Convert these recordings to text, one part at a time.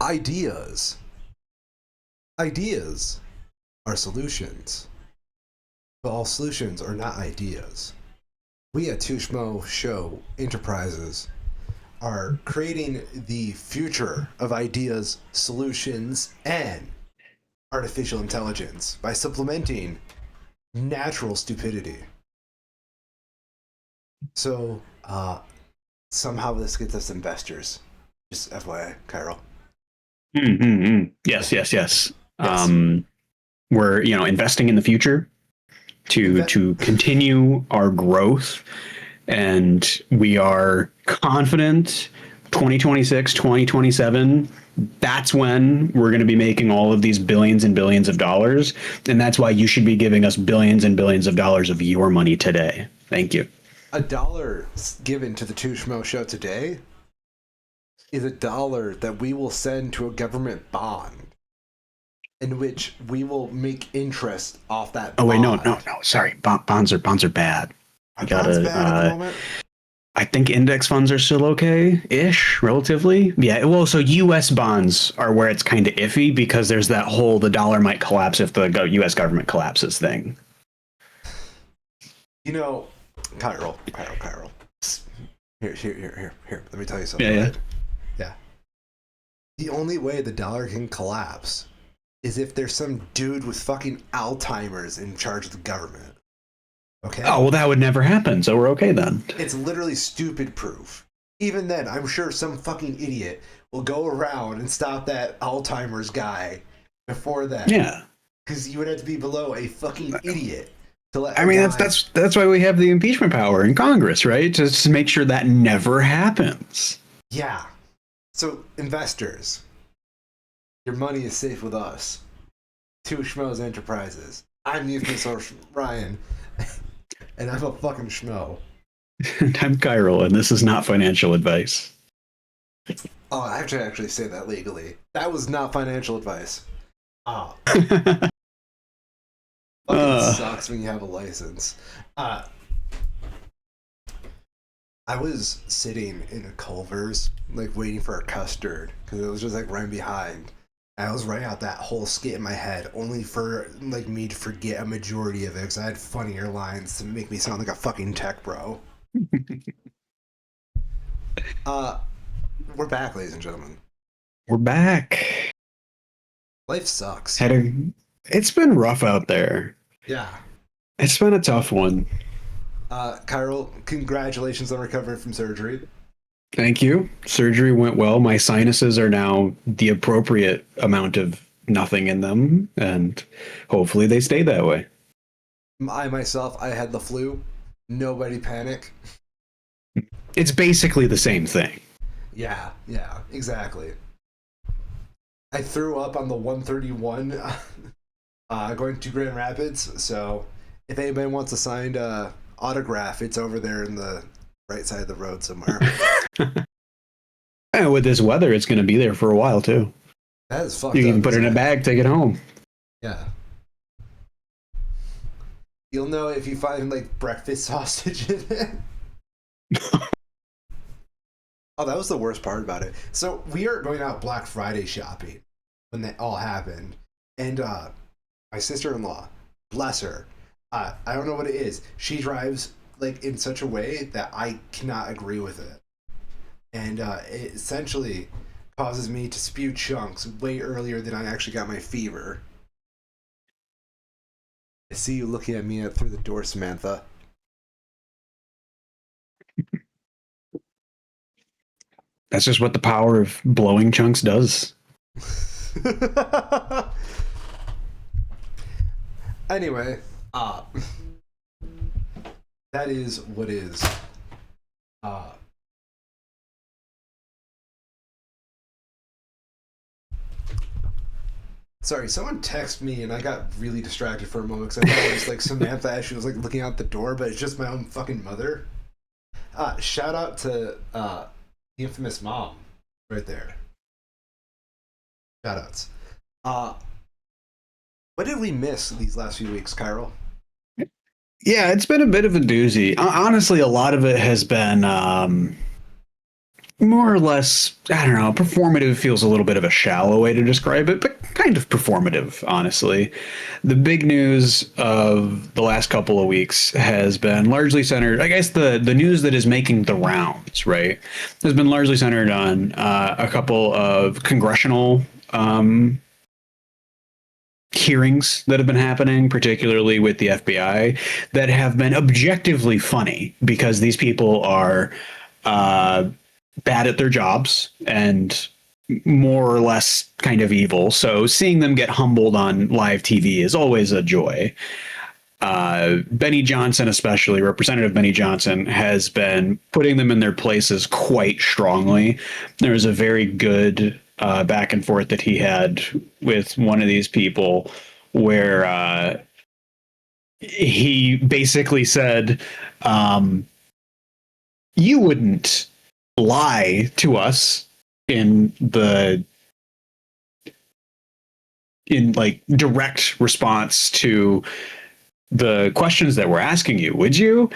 Ideas. Ideas are solutions, but all solutions are not ideas. We at Two Schmo Show Enterprises are creating the future of ideas, solutions, and artificial intelligence by supplementing natural stupidity. So, somehow this gets us investors. Just FYI, Cairo. Yes, yes, yes. Yes. We're investing in the future to Inve- to continue our growth, and we are confident 2026, 2027. That's when we're going to be making all of these billions and billions of dollars, and that's why you should be giving us billions and billions of dollars of your money today. Thank you. a dollar given to the Two Schmo Show today is a dollar that we will send to a government bond in which we will make interest off that Oh bond. wait, no. Sorry, bonds are bad. Are You bonds gotta. bad at the moment? I think index funds are still okay-ish, relatively. Yeah, well, so U.S. bonds are where it's kind of iffy because there's that whole the dollar might collapse if the U.S. government collapses thing. You know, Cairo. Here. Let me tell you something. Yeah, Right? Yeah. The only way the dollar can collapse is if there's some dude with fucking Alzheimer's in charge of the government. Okay? Oh, well, that would never happen, so we're okay then. It's literally stupid proof. Even then, I'm sure some fucking idiot will go around and stop that Alzheimer's guy before that. Yeah. Because you would have to be below a fucking idiot to let. I mean, that's why we have the impeachment power in Congress, right? Just to make sure that never happens. Yeah. So, investors, your money is safe with us. Two Schmoes Enterprises. I'm the infamous Ryan, and I'm a fucking schmo. And I'm Kyril, and this is not financial advice. Oh, I have to actually say that legally. That was not financial advice. Oh. Fucking sucks when you have a license. I was sitting in a Culver's, like waiting for a custard, because it was just like right behind. I was writing out that whole skit in my head, only for like me to forget a majority of it, because I had funnier lines to make me sound like a fucking tech bro. We're back, ladies and gentlemen. We're back. Life sucks. It's been rough out there. Yeah. It's been a tough one. Kyril, congratulations on recovering from surgery. Thank you. Surgery went well. My sinuses are now the appropriate amount of nothing in them, and hopefully they stay that way. I had the flu. Nobody panic. It's basically the same thing. Yeah, exactly. I threw up on the 131 going to Grand Rapids, so if anybody wants a signed autograph, it's over there in the right side of the road somewhere. And with this weather, it's going to be there for a while, too. That is fucked You up. can put it in a bag, take it home. Yeah. You'll know if you find, like, breakfast sausage in it. Oh, that was the worst part about it. So we are going out Black Friday shopping when that all happened. And my sister-in-law, bless her, I don't know what it is. She drives like in such a way that I cannot agree with it. And it essentially causes me to spew chunks way earlier than I actually got my fever. I see you looking at me through the door, Samantha. That's just what the power of blowing chunks does. Anyway, that is what is. Sorry, someone texted me and I got really distracted for a moment because I thought it was like Samantha as she was like looking out the door, but it's just my own fucking mother. Shout out to the infamous mom right there. Shout outs. What did we miss these last few weeks, Kyril? Yeah, it's been a bit of a doozy. Honestly, a lot of it has been more or less, I don't know, performative feels a little bit of a shallow way to describe it, but kind of performative, honestly. The big news of the last couple of weeks has been largely centered, I guess the news that is making the rounds, right, has been largely centered on a couple of congressional hearings that have been happening, particularly with the FBI, that have been objectively funny because these people are bad at their jobs and more or less kind of evil. So seeing them get humbled on live TV is always a joy. Benny Johnson, especially Representative Benny Johnson, has been putting them in their places quite strongly. There was a very good back and forth that he had with one of these people where he basically said, you wouldn't lie to us in like direct response to the questions that we're asking you, would you?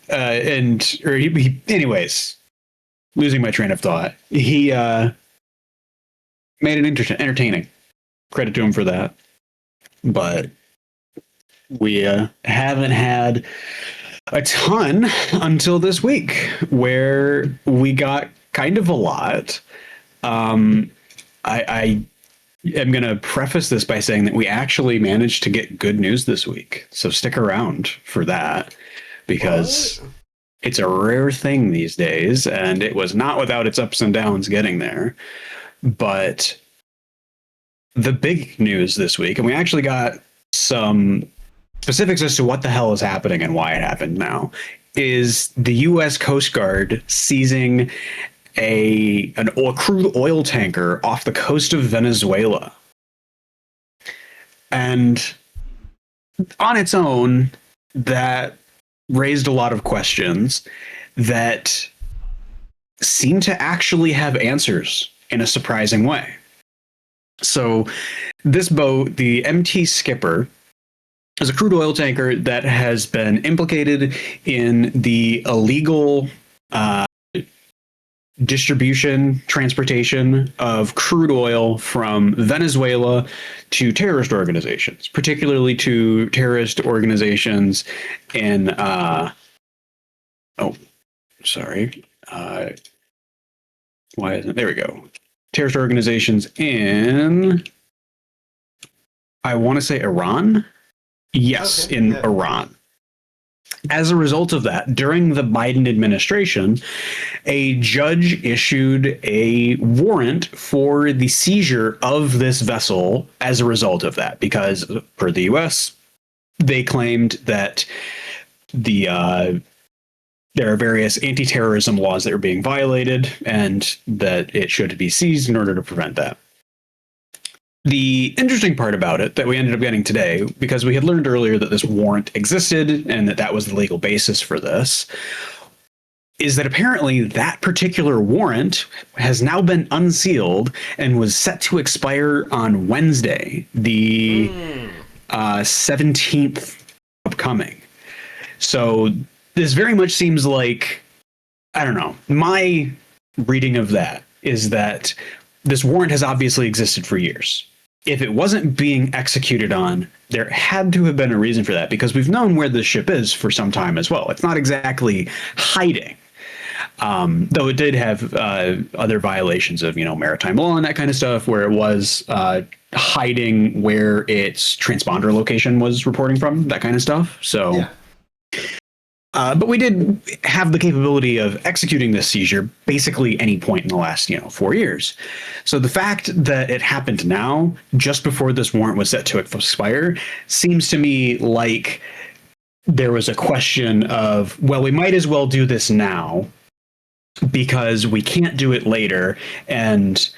Anyways, losing my train of thought. He made it entertaining. Credit to him for that. But we haven't had a ton until this week, where we got kind of a lot. I am going to preface this by saying that we actually managed to get good news this week. So stick around for that, because it's a rare thing these days, and it was not without its ups and downs getting there. But the big news this week, and we actually got some specifics as to what the hell is happening and why it happened now, is the U.S. Coast Guard seizing a crude oil tanker off the coast of Venezuela. And on its own, that raised a lot of questions that seem to actually have answers in a surprising way. So this boat, the MT Skipper, is a crude oil tanker that has been implicated in the illegal distribution, transportation of crude oil from Venezuela to terrorist organizations, particularly to terrorist organizations in why isn't there we go. Terrorist organizations in, I want to say, Iran. Yes, okay, in Iran. As a result of that, during the Biden administration, a judge issued a warrant for the seizure of this vessel as a result of that, because per the U.S., they claimed that there are various anti-terrorism laws that are being violated and that it should be seized in order to prevent that. The interesting part about it that we ended up getting today, because we had learned earlier that this warrant existed and that was the legal basis for this, is that apparently that particular warrant has now been unsealed and was set to expire on Wednesday, the 17th upcoming. So this very much seems like, I don't know, my reading of that is that this warrant has obviously existed for years. If it wasn't being executed on, there had to have been a reason for that, because we've known where the ship is for some time as well. It's not exactly hiding, though it did have other violations of, maritime law and that kind of stuff, where it was hiding where its transponder location was reporting from, that kind of stuff. So. Yeah. But we did have the capability of executing this seizure basically any point in the last, 4 years. So the fact that it happened now, just before this warrant was set to expire, seems to me like there was a question of, well, we might as well do this now because we can't do it later. And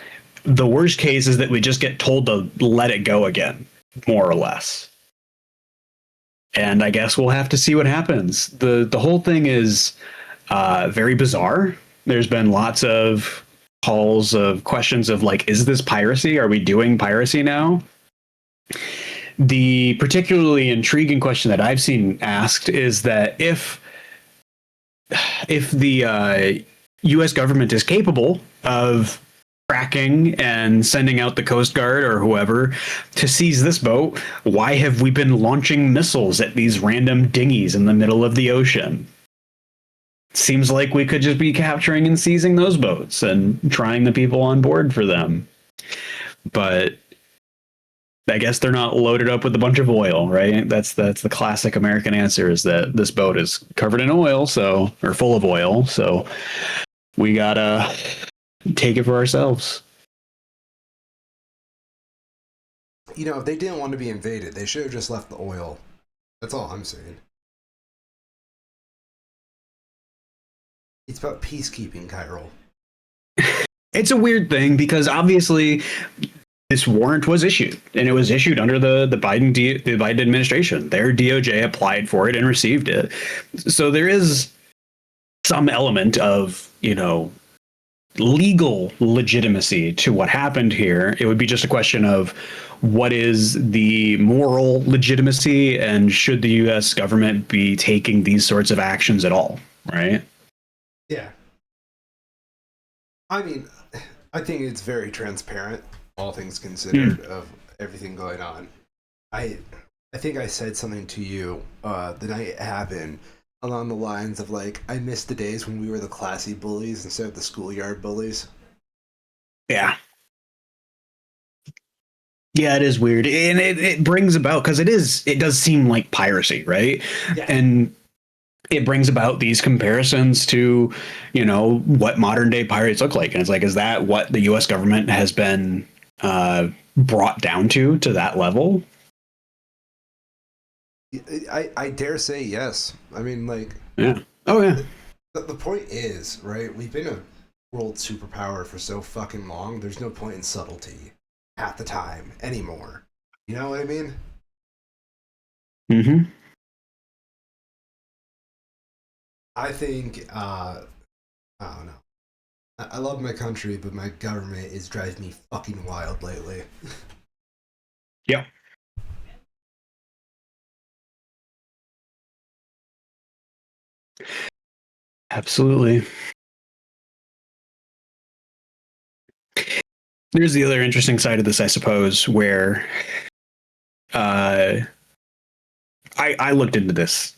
the worst case is that we just get told to let it go again, more or less. And I guess we'll have to see what happens. The whole thing is very bizarre. There's been lots of calls of questions of like, is this piracy? Are we doing piracy now? The particularly intriguing question that I've seen asked is that if the U.S. government is capable of tracking and sending out the Coast Guard or whoever to seize this boat, why have we been launching missiles at these random dinghies in the middle of the ocean? Seems like we could just be capturing and seizing those boats and trying the people on board for them. But I guess they're not loaded up with a bunch of oil, right? That's the classic American answer, is that this boat is covered in oil, or full of oil, so we gotta take it for ourselves. You know, if they didn't want to be invaded, they should have just left the oil. That's all I'm saying. It's about peacekeeping, Kyril. It's a weird thing because obviously this warrant was issued, and it was issued under the Biden administration. Their DOJ applied for it and received it. So there is some element of, legal legitimacy to what happened here. It would be just a question of what is the moral legitimacy, and should the US government be taking these sorts of actions at all, right? Yeah. I mean, I think it's very transparent, all things considered, of everything going on. I think I said something to you the night it happened along the lines of, like, I miss the days when we were the classy bullies instead of the schoolyard bullies. Yeah. Yeah, it is weird. And it brings about, because it does seem like piracy, right? Yeah. And it brings about these comparisons to, what modern day pirates look like. And it's like, is that what the US government has been brought down to that level? I dare say yes. I mean, like... Yeah. Oh, yeah. The point is, right, we've been a world superpower for so fucking long, there's no point in subtlety half the time anymore. You know what I mean? Mm-hmm. I think, I don't know. I love my country, but my government is driving me fucking wild lately. Yeah. Absolutely. There's the other interesting side of this, I suppose, where I looked into this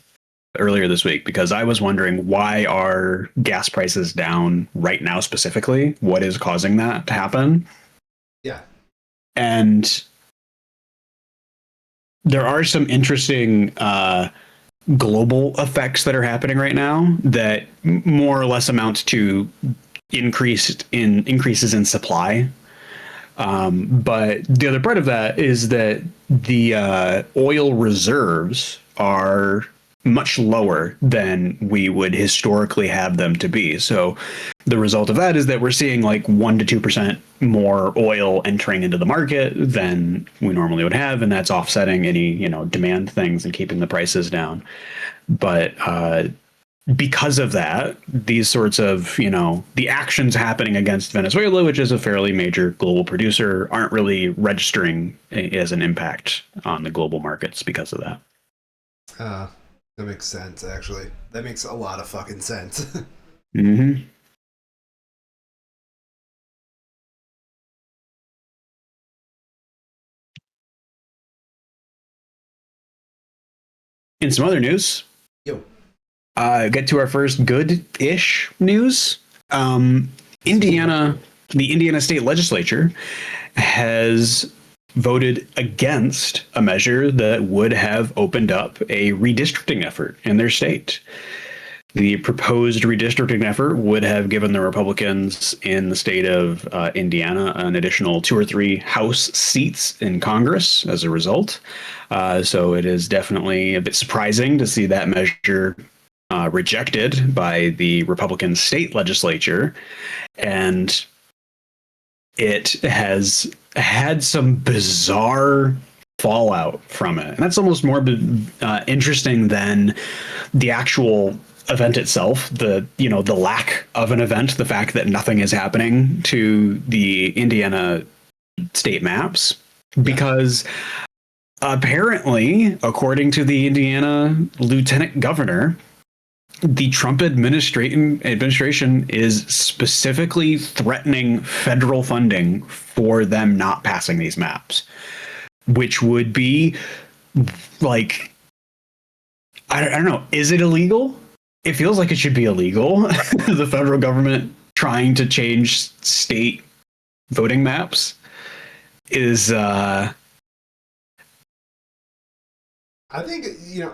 earlier this week because I was wondering, why are gas prices down right now specifically? What is causing that to happen? Yeah. And there are some interesting global effects that are happening right now that more or less amount to increases in supply. But the other part of that is that the oil reserves are much lower than we would historically have them to be. So the result of that is that we're seeing like 1% to 2% more oil entering into the market than we normally would have, and that's offsetting any demand things and keeping the prices down. But because of that, these sorts of, the actions happening against Venezuela, which is a fairly major global producer, aren't really registering as an impact on the global markets because of that. That makes sense, actually. That makes a lot of fucking sense. Mm-hmm. In some other news, Yo. Get to our first good-ish news. Indiana, the Indiana State Legislature has voted against a measure that would have opened up a redistricting effort in their state. The proposed redistricting effort would have given the Republicans in the state of Indiana an additional 2 or 3 House seats in Congress as a result. So it is definitely a bit surprising to see that measure rejected by the Republican state legislature. And it has had some bizarre fallout from it. And that's almost more interesting than the actual event itself, the lack of an event, the fact that nothing is happening to the Indiana state maps, because apparently, according to the Indiana lieutenant governor, the Trump administration is specifically threatening federal funding for them not passing these maps, which would be like, I don't know, is it illegal? It feels like it should be illegal. The federal government trying to change state voting maps is I think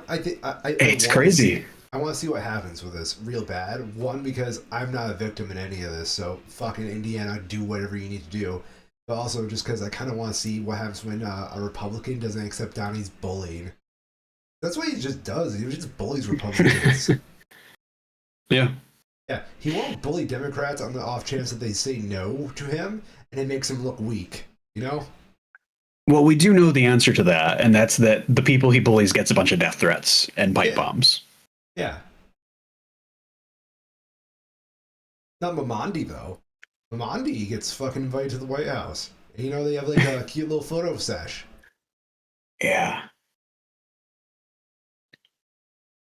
I think it's crazy. I want to see what happens with this real bad. One, because I'm not a victim in any of this, so fucking Indiana, do whatever you need to do. But also just because I kind of want to see what happens when a Republican doesn't accept Donnie's bullying. That's what he just does. He just bullies Republicans. Yeah. Yeah, he won't bully Democrats on the off chance that they say no to him, and it makes him look weak. You know? Well, we do know the answer to that, and that's that the people he bullies gets a bunch of death threats and pipe bombs. Yeah. Not Mamandi, though. Mamandi gets fucking invited to the White House. And, they have like a cute little photo sesh. Yeah.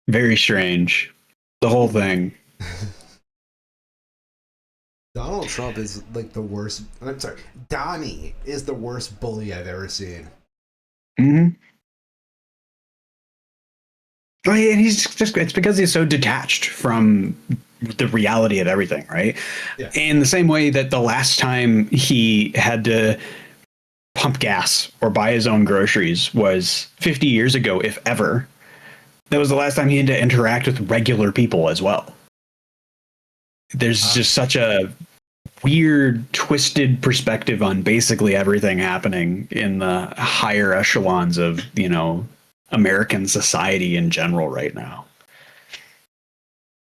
Very strange. The whole thing. Donald Trump is like the worst. I'm sorry. Donnie is the worst bully I've ever seen. Mm-hmm. Well, and it's because he's so detached from the reality of everything, right? Yeah. In the same way that the last time he had to pump gas or buy his own groceries was 50 years ago, if ever. That was the last time he had to interact with regular people as well. There's just such a weird, twisted perspective on basically everything happening in the higher echelons of, American society in general right now.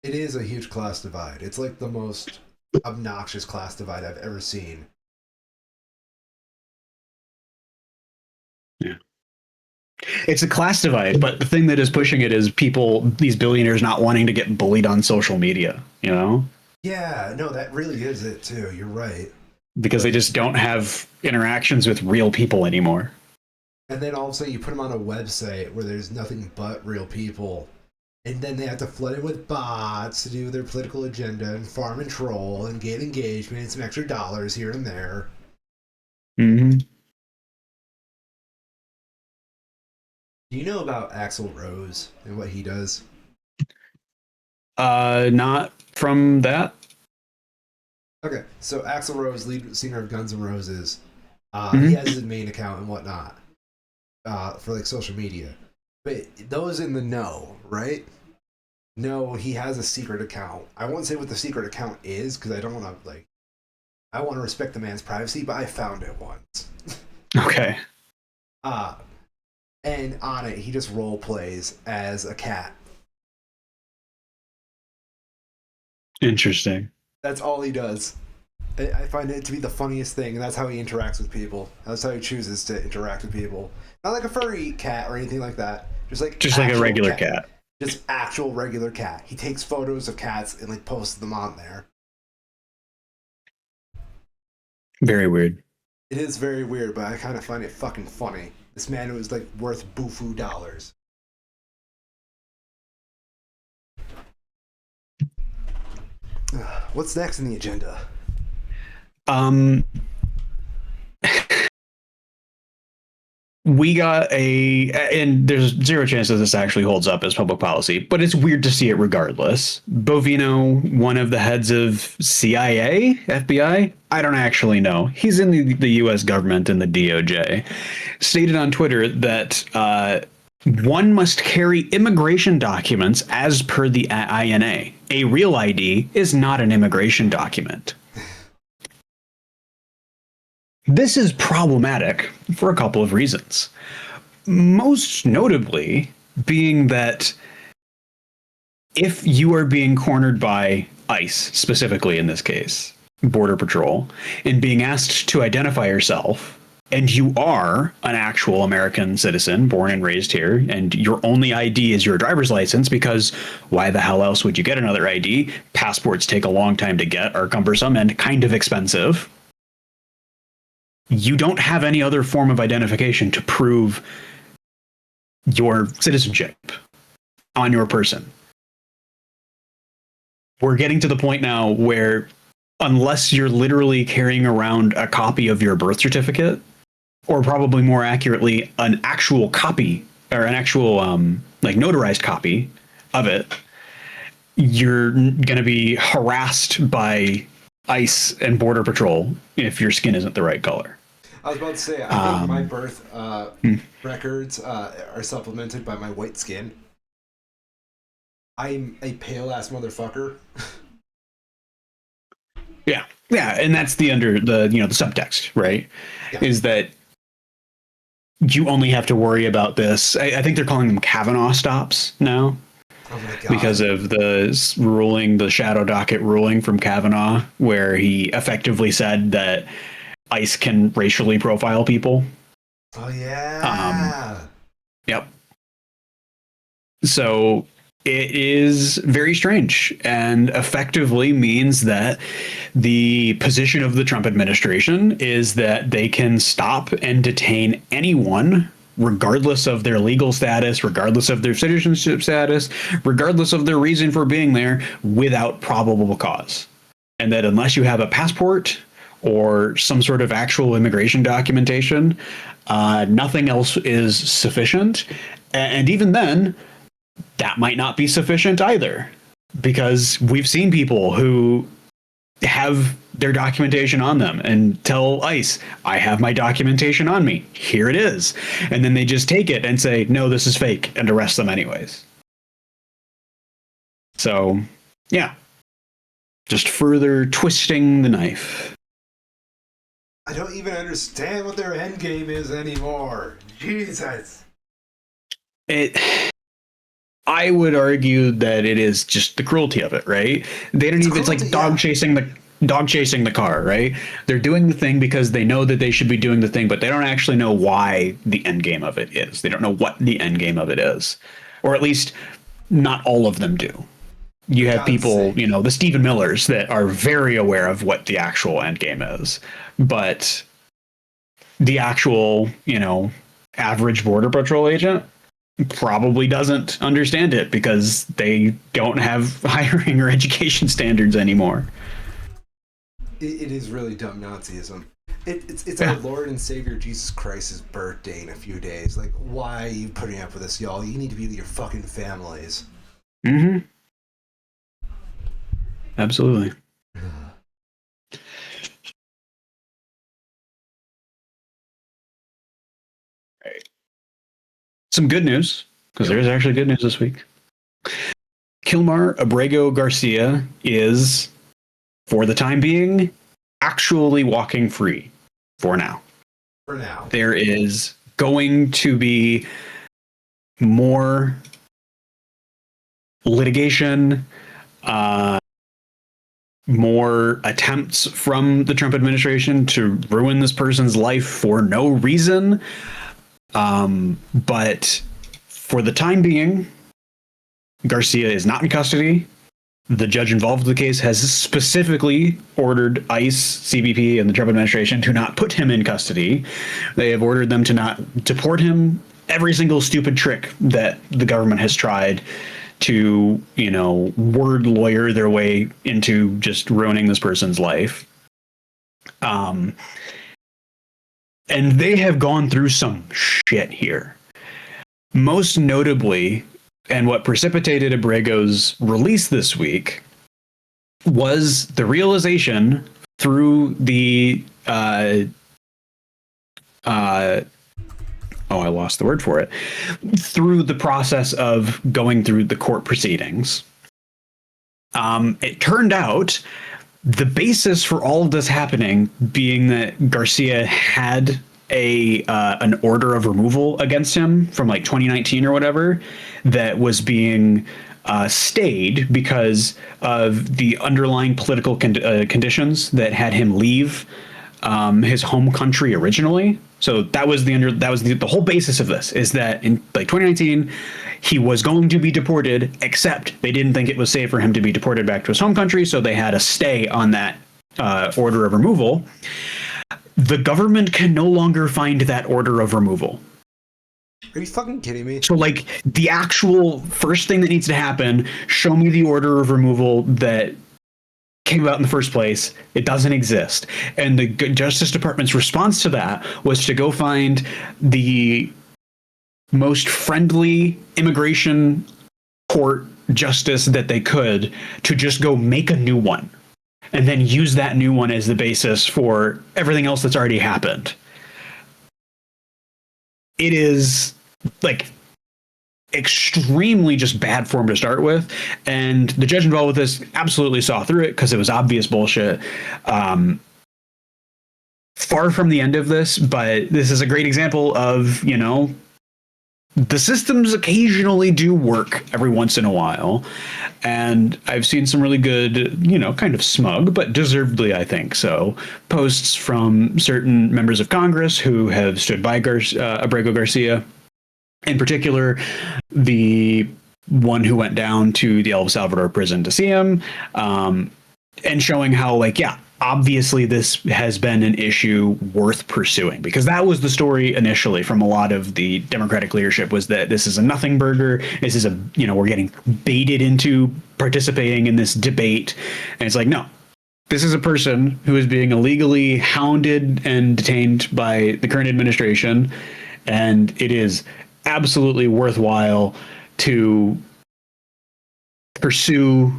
It is a huge class divide. It's like the most obnoxious class divide I've ever seen. Yeah. It's a class divide, but the thing that is pushing it is these billionaires not wanting to get bullied on social media, Yeah, no, that really is it too. You're right. Because they just don't have interactions with real people anymore. And then all of a sudden you put them on a website where there's nothing but real people. And then they have to flood it with bots to do their political agenda and farm and troll and get engagement and some extra dollars here and there. Mm-hmm. Do you know about Axl Rose and what he does? Not from that. Okay, so Axl Rose, lead singer of Guns N' Roses, Mm-hmm. he has his main account and whatnot for like social media. But those in the know, right? No, he has a secret account. I won't say what the secret account is because I don't want to I want to respect the man's privacy, but I found it once. Okay. And on it, he just role plays as a cat. Interesting. That's all he does. I find it to be the funniest thing, and that's how he interacts with people. That's how he chooses to interact with people. Not like a furry cat or anything like that. Just like a regular cat. Just actual regular cat. He takes photos of cats and like posts them on there. Very weird. It is very weird, but I kind of find it fucking funny. This man was like worth bufu dollars. What's next in the agenda? We got and there's zero chance that this actually holds up as public policy, but it's weird to see it regardless. Bovino, one of the heads of CIA, FBI, I don't actually know. He's in the U.S. government and the DOJ, stated on Twitter that one must carry immigration documents as per the INA. A real ID is not an immigration document. This is problematic for a couple of reasons. Most notably being that if you are being cornered by ICE, specifically in this case, Border Patrol, and being asked to identify yourself, and you are an actual American citizen, born and raised here, and your only ID is your driver's license, because why the hell else would you get another ID? Passports take a long time to get, are cumbersome, and kind of expensive. You don't have any other form of identification to prove your citizenship on your person. we're getting to the point now where unless you're literally carrying around a copy of your birth certificate, or probably more accurately, an actual copy or an actual like notarized copy of it, you're going to be harassed by ICE and Border Patrol if your skin isn't the right color. I was about to say, I think my birth records are supplemented by my white skin. I'm a pale ass motherfucker. Yeah, and that's the subtext, right? Yeah. Is that you only have to worry about this. I think they're calling them Kavanaugh stops now. Oh my God. Because of the ruling, the shadow docket ruling from Kavanaugh, where he effectively said that ICE can racially profile people. Oh yeah. Yep. So it is very strange and effectively means that the position of the Trump administration is that they can stop and detain anyone, regardless of their legal status, regardless of their citizenship status, regardless of their reason for being there, without probable cause. And that unless you have a passport or some sort of actual immigration documentation, nothing else is sufficient. And even then, that might not be sufficient either, because we've seen people who have their documentation on them and tell ICE, I have my documentation on me. Here it is. And then they just take it and say, no, this is fake, and arrest them anyways. So, yeah. Just further twisting the knife. I don't even understand what their end game is anymore. Jesus. I would argue that it is just the cruelty of it, right? It's like dog chasing the car, right? They're doing the thing because they know that they should be doing the thing, but they don't actually know why the end game of it is. They don't know what the end game of it is. Or at least not all of them do. You have people, the Stephen Millers that are very aware of what the actual end game is. But the actual, average Border Patrol agent probably doesn't understand it because they don't have hiring or education standards anymore. It is really dumb Nazism. It's our Lord and Savior Jesus Christ's birthday in a few days. Like, why are you putting up with this, y'all? You need to be with your fucking families. Mm-hmm. Absolutely. Right. Some good news, because there's actually good news this week. Kilmar Abrego Garcia is, for the time being, actually walking free for now. For now. There is going to be more litigation, more attempts from the Trump administration to ruin this person's life for no reason. But for the time being, Garcia is not in custody. The judge involved with the case has specifically ordered ICE, CBP, and the Trump administration to not put him in custody. They have ordered them to not deport him. Every single stupid trick that the government has tried to, word lawyer their way into just ruining this person's life. And they have gone through some shit here. Most notably, and what precipitated Abrego's release this week, was the realization through the I lost the word for it, through the process of going through the court proceedings. It turned out the basis for all of this happening being that Garcia had an order of removal against him from like 2019 or whatever that was being stayed because of the underlying political conditions that had him leave his home country originally. So that was the whole basis of this, is that in like 2019 he was going to be deported, except they didn't think it was safe for him to be deported back to his home country, so they had a stay on that order of removal. The government can no longer find that order of removal. Are you fucking kidding me? So, like, the actual first thing that needs to happen, show me the order of removal that came about in the first place. It doesn't exist. And the Justice Department's response to that was to go find the most friendly immigration court justice that they could to just go make a new one and then use that new one as the basis for everything else that's already happened. It is like extremely just bad form to start with, and the judge involved with this absolutely saw through it because it was obvious bullshit. Far from the end of this, but this is a great example of, you know, the systems occasionally do work every once in a while, and I've seen some really good, you know, kind of smug, but deservedly, I think so, posts from certain members of Congress who have stood by Abrego Garcia. In particular, the one who went down to the El Salvador prison to see him, and showing how, like, yeah, obviously this has been an issue worth pursuing, because that was the story initially from a lot of the Democratic leadership, was that this is a nothing burger. This is a, you know, we're getting baited into participating in this debate. And it's like, no, this is a person who is being illegally hounded and detained by the current administration. And it is absolutely worthwhile to pursue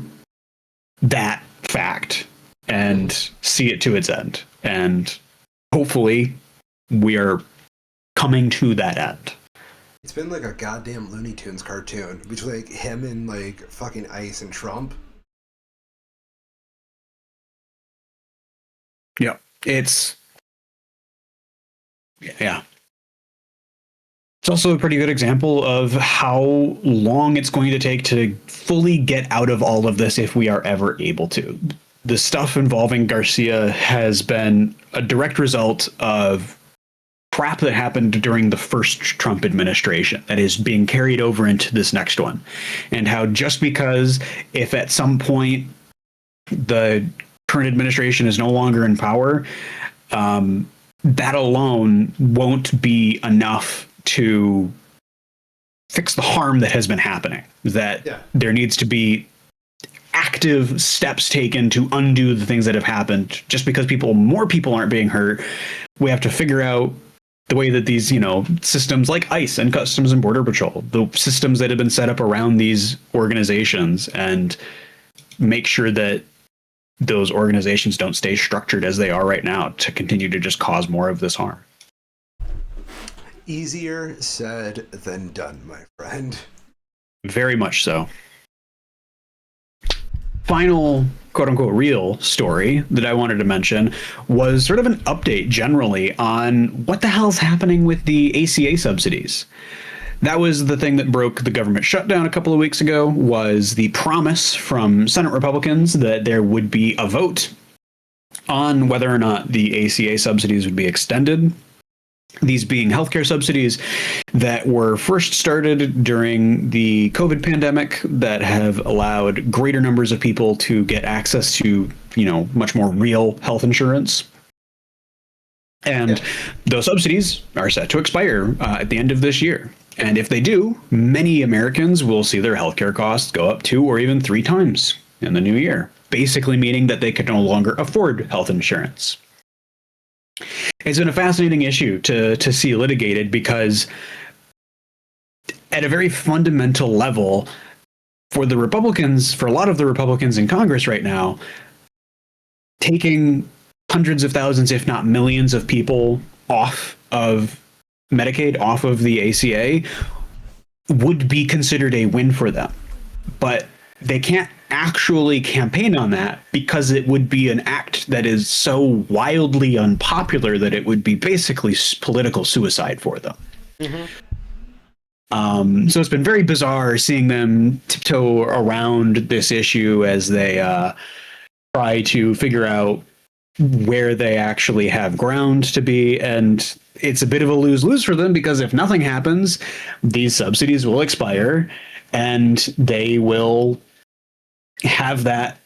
that fact and see it to its end. And hopefully we are coming to that end. It's been like a goddamn Looney Tunes cartoon between like him and like fucking Ice and Trump. Yeah, it's yeah. It's also a pretty good example of how long it's going to take to fully get out of all of this if we are ever able to. The stuff involving Garcia has been a direct result of crap that happened during the first Trump administration that is being carried over into this next one. And how just because if at some point the current administration is no longer in power, that alone won't be enough to fix the harm that has been happening. That there needs to be active steps taken to undo the things that have happened. Just because more people aren't being hurt, we have to figure out the way that these, you know, systems like ICE and Customs and Border Patrol, the systems that have been set up around these organizations, and make sure that those organizations don't stay structured as they are right now to continue to just cause more of this harm. Easier said than done, my friend. Very much so. Final quote unquote real story that I wanted to mention was sort of an update generally on what the hell's happening with the ACA subsidies. That was the thing that broke the government shutdown a couple of weeks ago, was the promise from Senate Republicans that there would be a vote on whether or not the ACA subsidies would be extended. These being healthcare subsidies that were first started during the COVID pandemic, that have allowed greater numbers of people to get access to, you know, much more real health insurance. And those subsidies are set to expire at the end of this year. And if they do, many Americans will see their healthcare costs go up 2 or even 3 times in the new year, basically meaning that they could no longer afford health insurance. It's been a fascinating issue to see litigated, because at a very fundamental level, for the Republicans, for a lot of the Republicans in Congress right now, taking hundreds of thousands, if not millions of people off of Medicaid, off of the ACA, would be considered a win for them. But they can't actually campaign on that because it would be an act that is so wildly unpopular that it would be basically political suicide for them. So it's been very bizarre seeing them tiptoe around this issue as they try to figure out where they actually have ground to be. And it's a bit of a lose-lose for them, because if nothing happens, these subsidies will expire and they will have that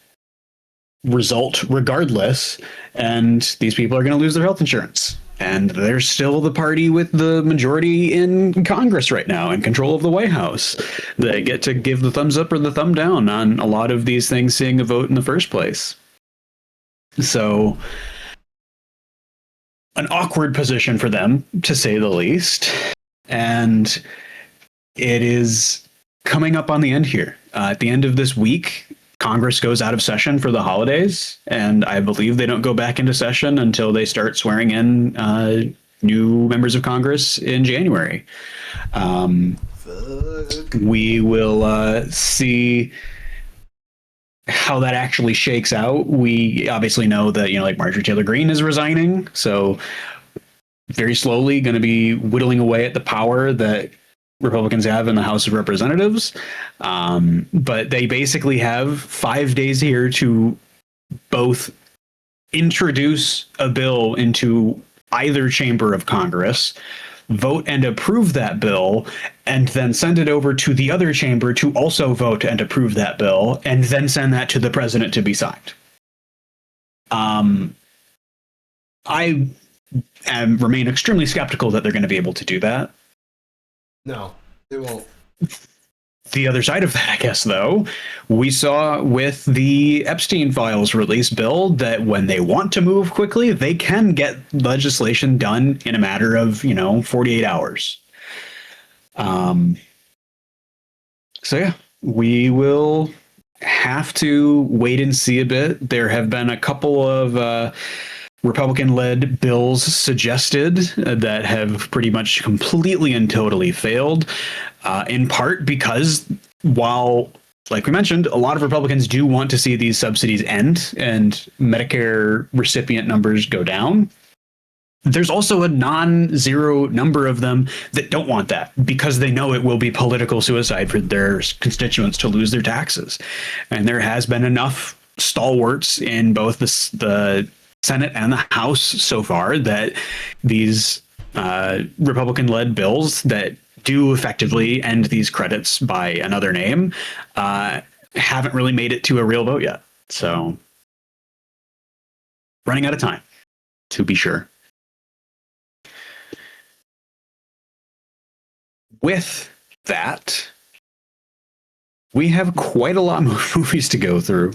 result regardless, and these people are going to lose their health insurance. And they're still the party with the majority in Congress right now and control of the White House. They get to give the thumbs up or the thumb down on a lot of these things seeing a vote in the first place. So, an awkward position for them, to say the least. And it is coming up on the end here. At the end of this week, Congress goes out of session for the holidays, and I believe they don't go back into session until they start swearing in new members of Congress in January. We will see how that actually shakes out. We obviously know that, like Marjorie Taylor Greene is resigning, so very slowly going to be whittling away at the power that Republicans have in the House of Representatives. But they basically have 5 days here to both introduce a bill into either chamber of Congress, vote and approve that bill, and then send it over to the other chamber to also vote and approve that bill, and then send that to the president to be signed. I remain extremely skeptical that they're going to be able to do that. No, they won't. The other side of that, I guess, though, we saw with the Epstein files release bill that when they want to move quickly, they can get legislation done in a matter of, 48 hours. So, yeah, we will have to wait and see a bit. There have been a couple of Republican-led bills suggested that have pretty much completely and totally failed, in part because while, like we mentioned, a lot of Republicans do want to see these subsidies end and Medicare recipient numbers go down, there's also a non-zero number of them that don't want that because they know it will be political suicide for their constituents to lose their taxes. And there has been enough stalwarts in both the Senate and the House so far that these Republican-led bills that do effectively end these credits by another name haven't really made it to a real vote yet. So, running out of time, to be sure. With that, we have quite a lot of movies to go through,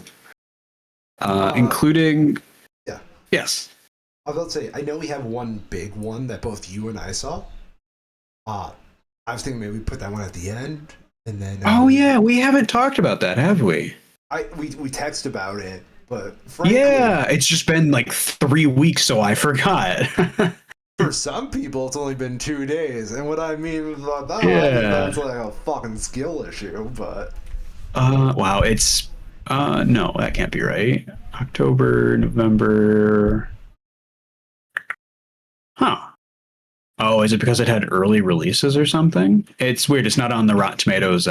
including... Yeah. Yes. I was about to say, I know we have one big one that both you and I saw. I was thinking maybe we put that one at the end, and then... oh, yeah, we haven't talked about that, have we? We text about it, but frankly... Yeah, it's just been like 3 weeks, so I forgot. For some people, it's only been 2 days, and what I mean by that, that's like a fucking skill issue, but... wow, it's... no, that can't be right. October, November... Huh. Oh, is it because it had early releases or something? It's weird. It's not on the Rotten Tomatoes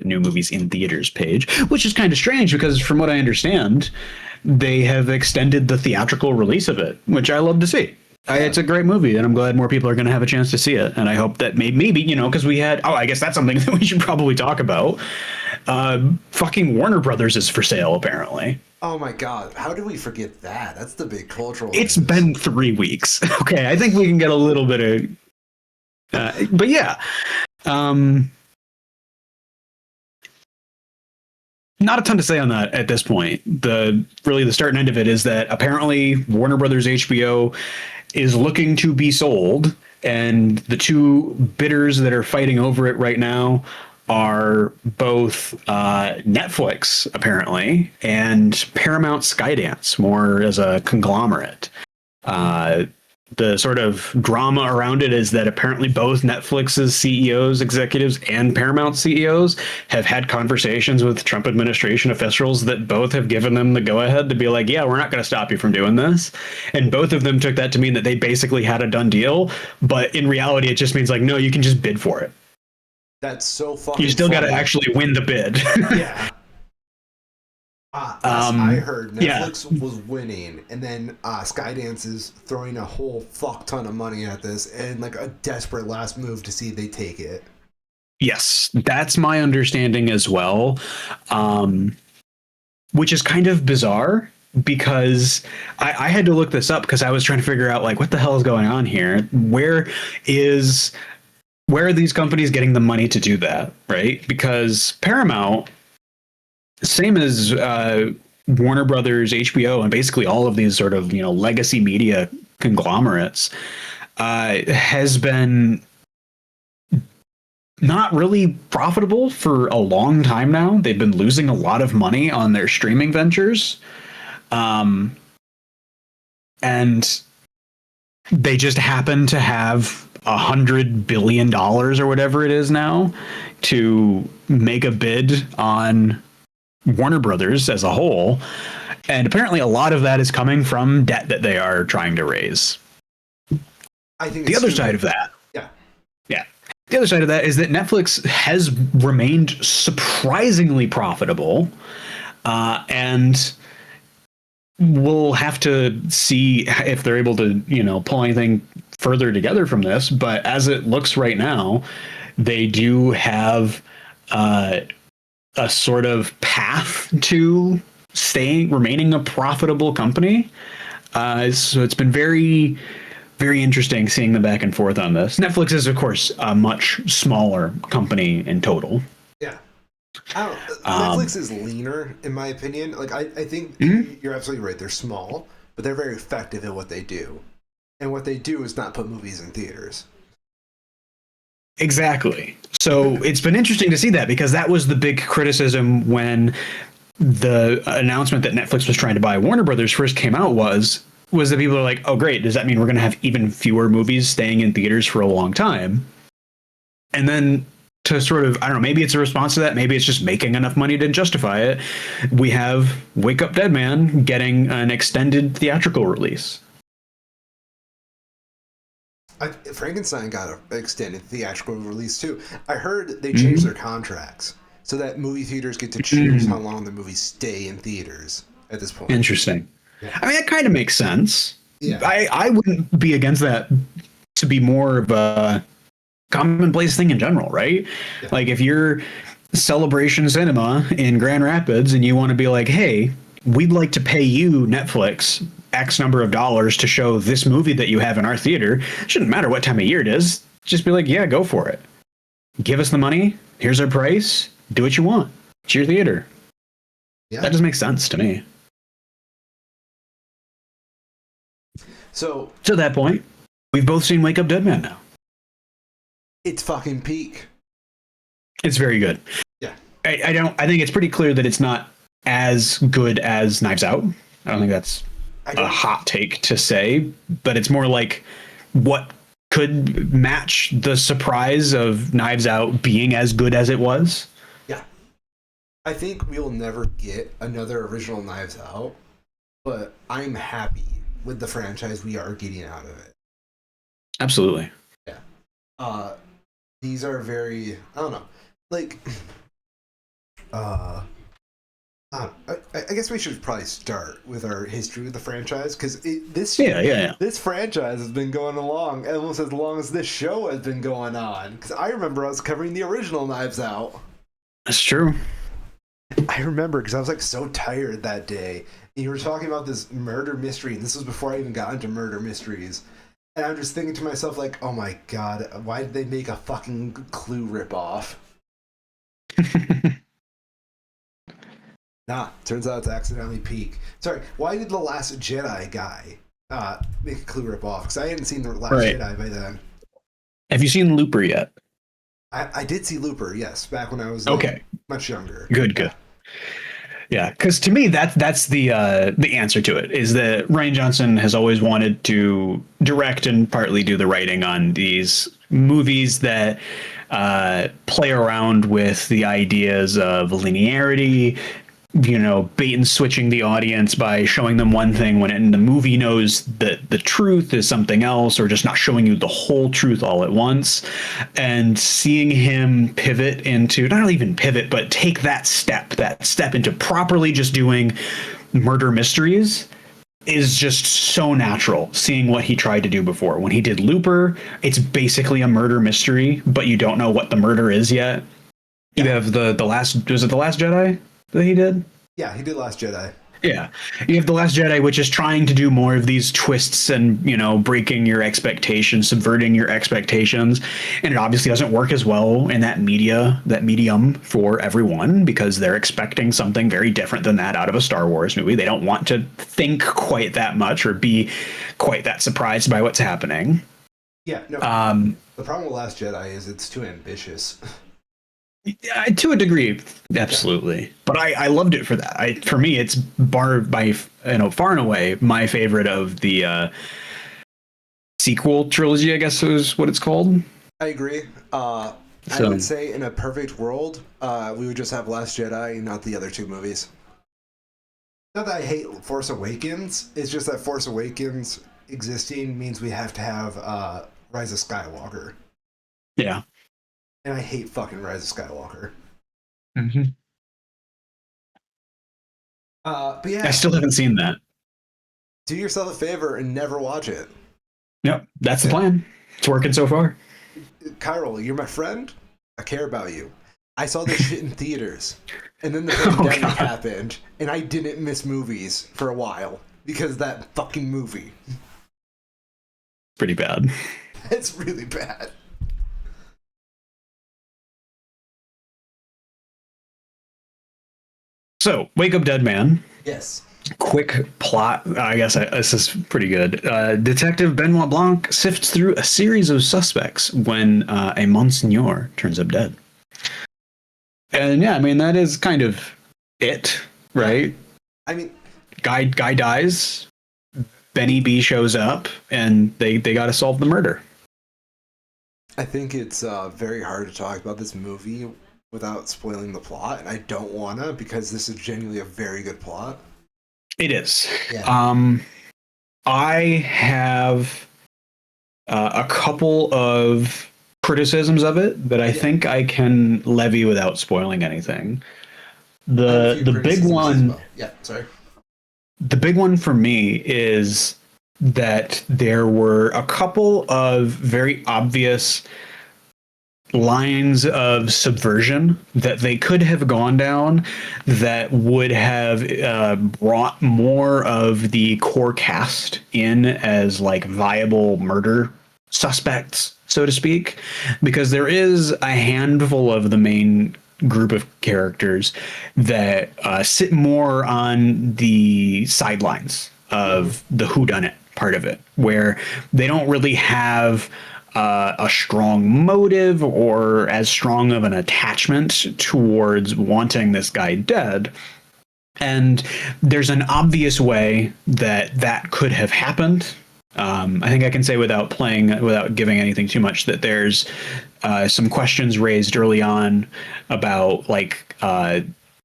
new movies in theaters page, which is kind of strange because from what I understand, they have extended the theatrical release of it, which I love to see. It's a great movie, and I'm glad more people are going to have a chance to see it. And I hope that maybe, because we had... Oh, I guess that's something that we should probably talk about. Fucking Warner Brothers is for sale, apparently. Oh my god, how did we forget that? That's the big cultural... It's been 3 weeks. Okay, I think we can get a little bit of... but yeah. Not a ton to say on that at this point. The start and end of it is that apparently Warner Brothers HBO is looking to be sold, and the two bidders that are fighting over it right now are both Netflix, apparently, and Paramount Skydance, more as a conglomerate. The sort of drama around it is that apparently both Netflix's CEOs, executives, and Paramount CEOs have had conversations with Trump administration officials that both have given them the go-ahead to be like, yeah, we're not going to stop you from doing this. And both of them took that to mean that they basically had a done deal. But in reality, it just means like, no, you can just bid for it. That's so fucking... You still got to actually win the bid. Yeah. I heard Netflix was winning, and then Skydance is throwing a whole fuck ton of money at this, and like a desperate last move to see if they take it. Yes, that's my understanding as well, which is kind of bizarre because I had to look this up because I was trying to figure out like what the hell is going on here. Where are these companies getting the money to do that, right? Because Paramount, same as Warner Brothers, HBO, and basically all of these sort of legacy media conglomerates, has been not really profitable for a long time now. They've been losing a lot of money on their streaming ventures, and they just happen to have $100 billion or whatever it is now to make a bid on Warner Brothers as a whole. And apparently a lot of that is coming from debt that they are trying to raise. I think the other side of that. Yeah. Yeah. The other side of that is that Netflix has remained surprisingly profitable. And we'll have to see if they're able to, pull anything further together from this. But as it looks right now, they do have a sort of path to remaining a profitable company. So it's been very, very interesting seeing the back and forth on this. Netflix is, of course, a much smaller company in total. Yeah. Netflix is leaner, in my opinion. Like, I think you're absolutely right. They're small, but they're very effective at what they do. And what they do is not put movies in theaters. Exactly. So it's been interesting to see that, because that was the big criticism when the announcement that Netflix was trying to buy Warner Brothers first came out was that people are like, oh, great. Does that mean we're going to have even fewer movies staying in theaters for a long time? And then to sort of, I don't know, maybe it's a response to that. Maybe it's just making enough money to justify it. We have Wake Up Dead Man getting an extended theatrical release. Frankenstein got an extended theatrical release too. I heard they changed their contracts so that movie theaters get to choose how long the movies stay in theaters at this point. Interesting. Yeah. I mean, that kind of makes sense. Yeah. I wouldn't be against that to be more of a commonplace thing in general, right? Yeah. Like if you're Celebration Cinema in Grand Rapids and you want to be like, hey, we'd like to pay you, Netflix, X number of dollars to show this movie that you have in our theater. It shouldn't matter what time of year it is. Just be like, yeah, go for it. Give us the money. Here's our price. Do what you want. It's your theater. Yeah. That just makes sense to me. So to that point, we've both seen Wake Up Dead Man now. It's fucking peak. It's very good. Yeah. I think it's pretty clear that it's not as good as Knives Out. I don't think that's a hot take to say, but it's more like what could match the surprise of Knives Out being as good as it was. Yeah. I think we'll never get another original Knives Out, but I'm happy with the franchise we are getting out of it. Absolutely. Yeah. These are very, I don't know, like, I guess we should probably start with our history with the franchise, because this franchise has been going along almost as long as this show has been going on. Because I remember I was covering the original Knives Out. That's true. I remember because I was like so tired that day. And you were talking about this murder mystery, and this was before I even got into murder mysteries. And I'm just thinking to myself, like, oh my god, why did they make a fucking Clue ripoff? Nah, turns out it's accidentally peak. Sorry, why did The Last Jedi guy make a Clue ripoff? Because I hadn't seen The Last Jedi by then. Have you seen Looper yet? I did see Looper, yes, back when I was much younger. Good. Yeah, because to me that's the answer to it, is that Rian Johnson has always wanted to direct and partly do the writing on these movies that play around with the ideas of linearity, bait and switching the audience by showing them one thing when in the movie knows that the truth is something else, or just not showing you the whole truth all at once. And seeing him pivot into, not even pivot, but take that step into properly just doing murder mysteries is just so natural. Seeing what he tried to do before. When he did Looper, it's basically a murder mystery, but you don't know what the murder is yet. You have was it The Last Jedi that he did? Yeah, he did Last Jedi. Yeah. You have The Last Jedi, which is trying to do more of these twists and, breaking your expectations, subverting your expectations. And it obviously doesn't work as well in that medium for everyone because they're expecting something very different than that out of a Star Wars movie. They don't want to think quite that much or be quite that surprised by what's happening. Yeah, no. Um, The problem with Last Jedi is it's too ambitious. Yeah, to a degree, Yeah. absolutely. But I loved it for that. For me, it's far and away my favorite of the sequel trilogy. I guess is what it's called. I agree. I would So say in a perfect world, we would just have Last Jedi, not the other two movies. Not that I hate Force Awakens. It's just that Force Awakens existing means we have to have Rise of Skywalker, yeah, and I hate fucking Rise of Skywalker. hmm But I yeah, still haven't seen that. do yourself a favor and never watch it. Yep, that's the Yeah. plan. It's working so far. Kyril, you're my friend. I care about you. I saw this shit in theaters, and then the Oh pandemic god, happened, and I didn't miss movies for a while because of that fucking movie. pretty bad. It's really bad. So, Wake Up Dead Man. Yes. Quick plot. I guess this is pretty good. Detective Benoit Blanc sifts through a series of suspects when a Monsignor turns up dead. And yeah, I mean that is kind of it, right? I mean, Guy dies. Benny B shows up, and they got to solve the murder. I think it's very hard to talk about this movie without spoiling the plot, and I don't wanna because this is genuinely a very good plot. It is. Yeah. I have a couple of criticisms of it that I Yeah. think I can levy without spoiling anything. I have a The few the big criticisms as one well. Yeah, sorry. the big one for me is that there were a couple of very obvious lines of subversion that they could have gone down that would have brought more of the core cast in as like viable murder suspects, so to speak, because there is a handful of the main group of characters that sit more on the sidelines Mm-hmm. of the whodunit part of it, where they don't really have a strong motive or as strong of an attachment towards wanting this guy dead. And there's an obvious way that that could have happened. I think I can say without giving anything too much, that there's some questions raised early on about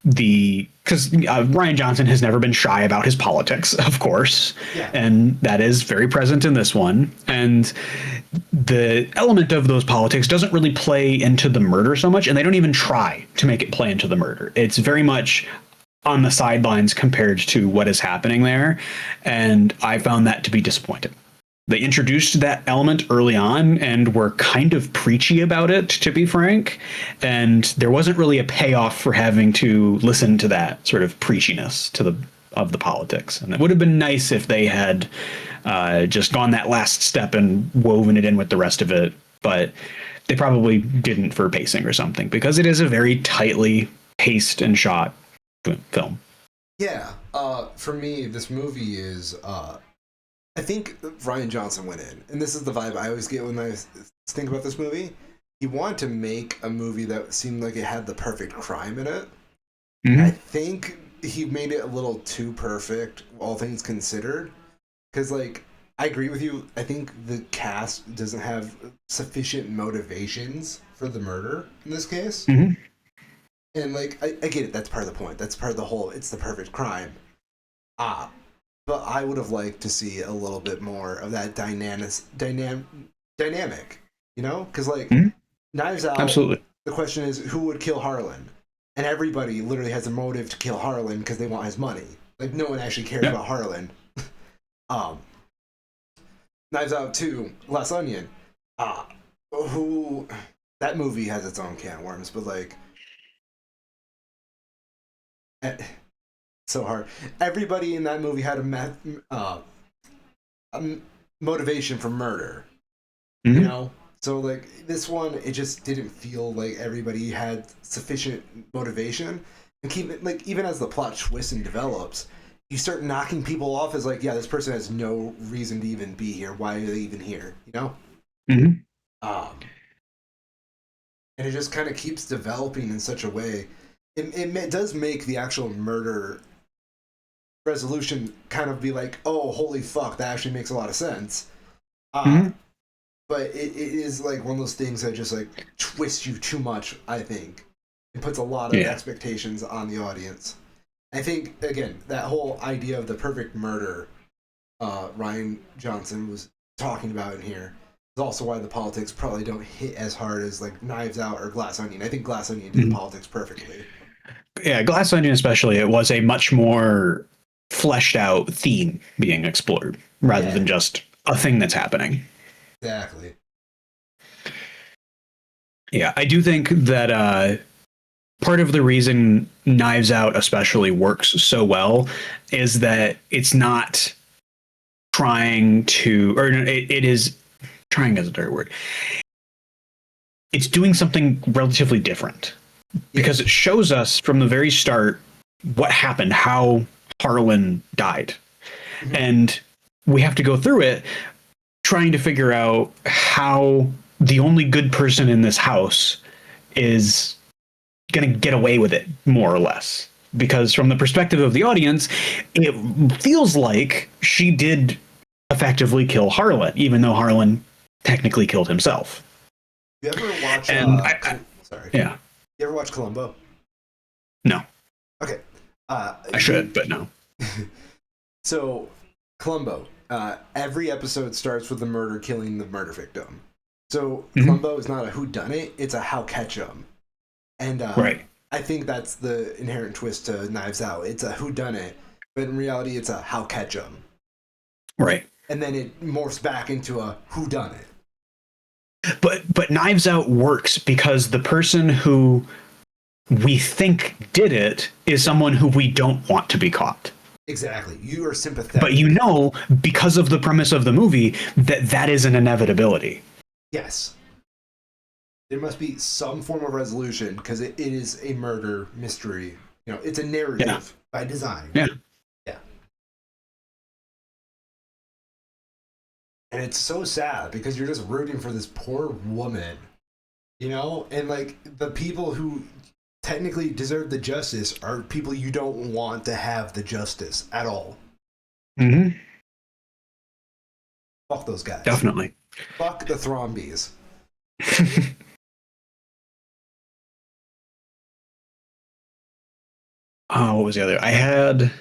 because Ryan Johnson has never been shy about his politics, of course, Yeah. and that is very present in this one. And the element of those politics doesn't really play into the murder so much, and they don't even try to make it play into the murder. It's very much on the sidelines compared to what is happening there, and I found that to be disappointing. They introduced that element early on and were kind of preachy about it, to be frank, and there wasn't really a payoff for having to listen to that sort of preachiness of the politics. And it would have been nice if they had just gone that last step and woven it in with the rest of it, but they probably didn't for pacing or something because it is a very tightly paced and shot film. Yeah. For me, this movie is. I think Ryan Johnson went in, and this is the vibe I always get when I think about this movie. He wanted to make a movie that seemed like it had the perfect crime in it. I Mm-hmm. think he made it a little too perfect, all things considered. Because, like, I agree with you. I think the cast doesn't have sufficient motivations for the murder in this case. Mm-hmm. And, like, I get it. That's part of the point. That's part of the whole. It's the perfect crime. Ah, but I would have liked to see a little bit more of that dynamic, you know? Because, like, Mm-hmm. Knives Out, Absolutely. the question is who would kill Harlan? And everybody literally has a motive to kill Harlan because they want his money. Like, no one actually cares Yeah. about Harlan. Um, Knives Out 2, Glass Onion. Uh, who. That movie has its own can of worms, but, like. eh, so hard. Everybody in that movie had a motivation for murder. Mm-hmm. You know, so like this one, it just didn't feel like everybody had sufficient motivation. And keep it like even as the plot twists and develops, you start knocking people off as like, yeah, this person has no reason to even be here. Why are they even here? You know. Mm-hmm. And it just kind of keeps developing in such a way. It does make the actual murder resolution kind of be like, oh, holy fuck, that actually makes a lot of sense. Mm-hmm. But it is like one of those things that just like twists you too much, I think. It puts a lot of expectations on the audience. I think, again, that whole idea of the perfect murder Ryan Johnson was talking about in here is also why the politics probably don't hit as hard as like Knives Out or Glass Onion. I think Glass Onion did the politics perfectly. Yeah, Glass Onion especially, it was a much more fleshed out theme being explored rather than just a thing that's happening. Exactly. Yeah, I do think that part of the reason Knives Out especially works so well is that it's not trying to, or it is trying as a dirty word. It's doing something relatively different because it shows us from the very start what happened, how Harlan died. Mm-hmm. And we have to go through it trying to figure out how the only good person in this house is going to get away with it, more or less. Because from the perspective of the audience, it feels like she did effectively kill Harlan, even though Harlan technically killed himself. You ever watch? Sorry. Yeah. You ever watch Columbo? No. Okay. I should, but no. So, Columbo. Every episode starts with the murder killing the murder victim. So Columbo is not a whodunit; it's a how catch 'em. And right. I think that's the inherent twist to Knives Out. It's a whodunit, but in reality, it's a how catch 'em. Right. And then it morphs back into a whodunit. But Knives Out works because the person who we think did it is someone who we don't want to be caught. Exactly. You are sympathetic. But you know, because of the premise of the movie, that is an inevitability. Yes. There must be some form of resolution because it is a murder mystery. You know, it's a narrative by design. Yeah. Yeah. And it's so sad because you're just rooting for this poor woman, you know? And like the people who technically deserve the justice are people you don't want to have the justice at all. Mm-hmm. Fuck those guys. Definitely. Fuck the Thrombies. What was the other? I had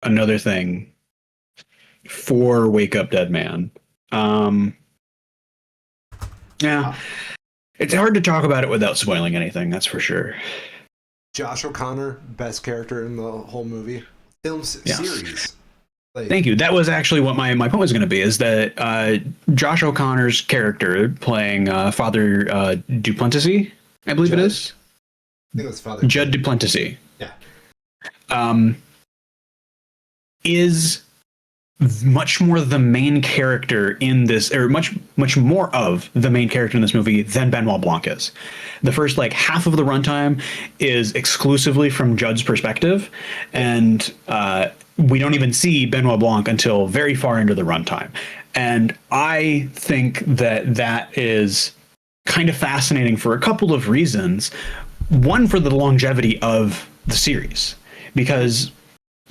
another thing for Wake Up Dead Man. Yeah. It's hard to talk about it without spoiling anything, that's for sure. Josh O'Connor, best character in the whole movie. Series. Like, thank you. That was actually what my point was going to be, is that Josh O'Connor's character playing Father Duplessis, I believe it is. I think it was Father Judd Duplessis. Yeah. Is much more the main character in this, or much more of the main character in this movie than Benoit Blanc is. The first like half of the runtime is exclusively from Judd's perspective, and we don't even see Benoit Blanc until very far into the runtime. And I think that is kind of fascinating for a couple of reasons. One, for the longevity of the series, because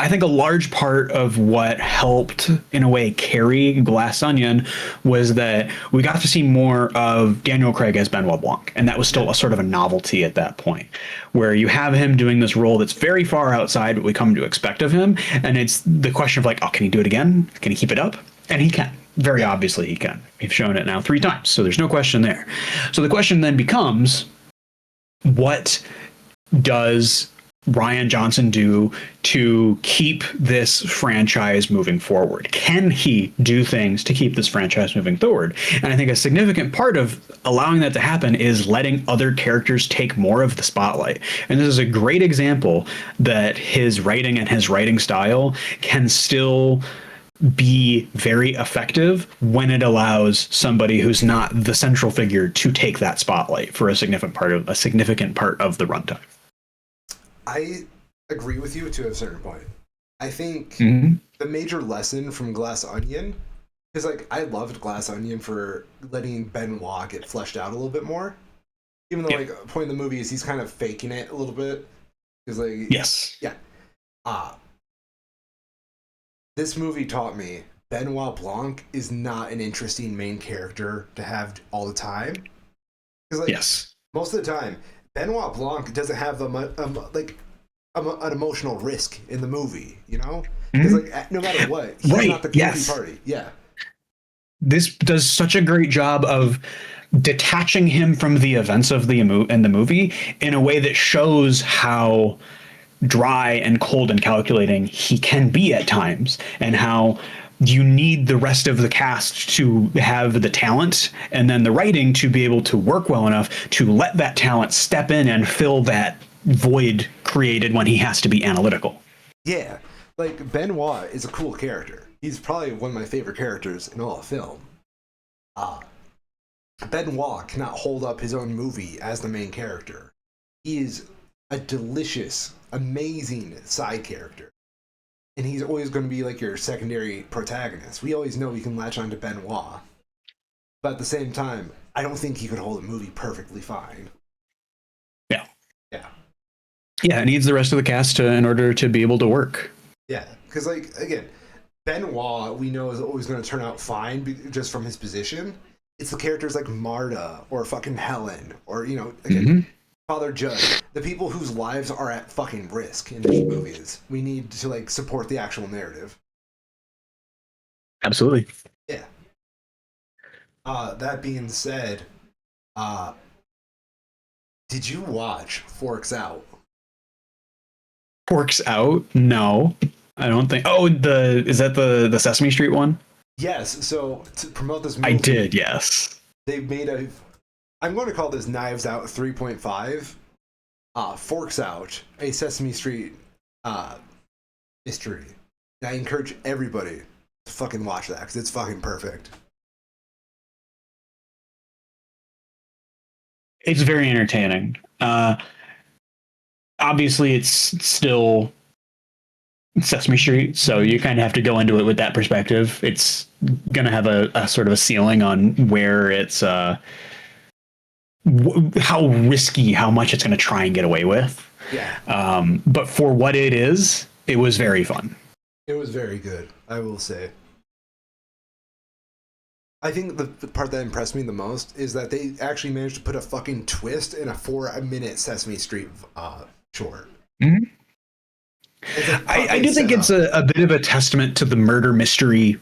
I think a large part of what helped, in a way, carry Glass Onion was that we got to see more of Daniel Craig as Benoit Blanc, and that was still a sort of a novelty at that point, where you have him doing this role that's very far outside what we come to expect of him, and it's the question of like, oh, can he do it again? Can he keep it up? And he can. Very obviously he can. We've shown it now 3 times, so there's no question there. So the question then becomes, what does Ryan Johnson do to keep this franchise moving forward? Can he do things to keep this franchise moving forward? And I think a significant part of allowing that to happen is letting other characters take more of the spotlight. And this is a great example that his writing and his writing style can still be very effective when it allows somebody who's not the central figure to take that spotlight for a significant part of the runtime. I agree with you to a certain point. I think the major lesson from Glass Onion is like I loved Glass Onion for letting Benoit get fleshed out a little bit more. Even though like a point in the movie is he's kind of faking it a little bit. Because like yeah. This movie taught me Benoit Blanc is not an interesting main character to have all the time. Because like most of the time, Benoit Blanc doesn't have an emotional risk in the movie, you know? Because like no matter what, he's not the goofy party. Yeah. This does such a great job of detaching him from the events of the movie in a way that shows how dry and cold and calculating he can be at times, and how you need the rest of the cast to have the talent and then the writing to be able to work well enough to let that talent step in and fill that void created when he has to be analytical. Yeah, like Benoit is a cool character. He's probably one of my favorite characters in all of film. Benoit cannot hold up his own movie as the main character. He is a delicious, amazing side character. And he's always going to be like your secondary protagonist. We always know we can latch on to Benoit. But at the same time, I don't think he could hold a movie perfectly fine. Yeah. Yeah. Yeah, it needs the rest of the cast in order to be able to work. Yeah, because like, again, Benoit we know is always going to turn out fine just from his position. It's the characters like Marta or fucking Helen or, you know, again, Father Judge, the people whose lives are at fucking risk in these movies. We need to like support the actual narrative. Absolutely. Yeah. That being said, did you watch Forks Out? Forks Out? No, I don't think. Oh, is that the Sesame Street one? Yes. So to promote this movie, I did. Yes. They made I'm going to call this Knives Out 3.5. Forks Out, a Sesame Street mystery. And I encourage everybody to fucking watch that because it's fucking perfect. It's very entertaining. Obviously, it's still Sesame Street, so you kind of have to go into it with that perspective. It's going to have a sort of a ceiling on where it's how risky, how much it's going to try and get away with. Yeah. But for what it is, it was very fun. It was very good, I will say. I think the part that impressed me the most is that they actually managed to put a fucking twist in a 4-minute Sesame Street short. Mm-hmm. I do think it's a bit of a testament to the murder mystery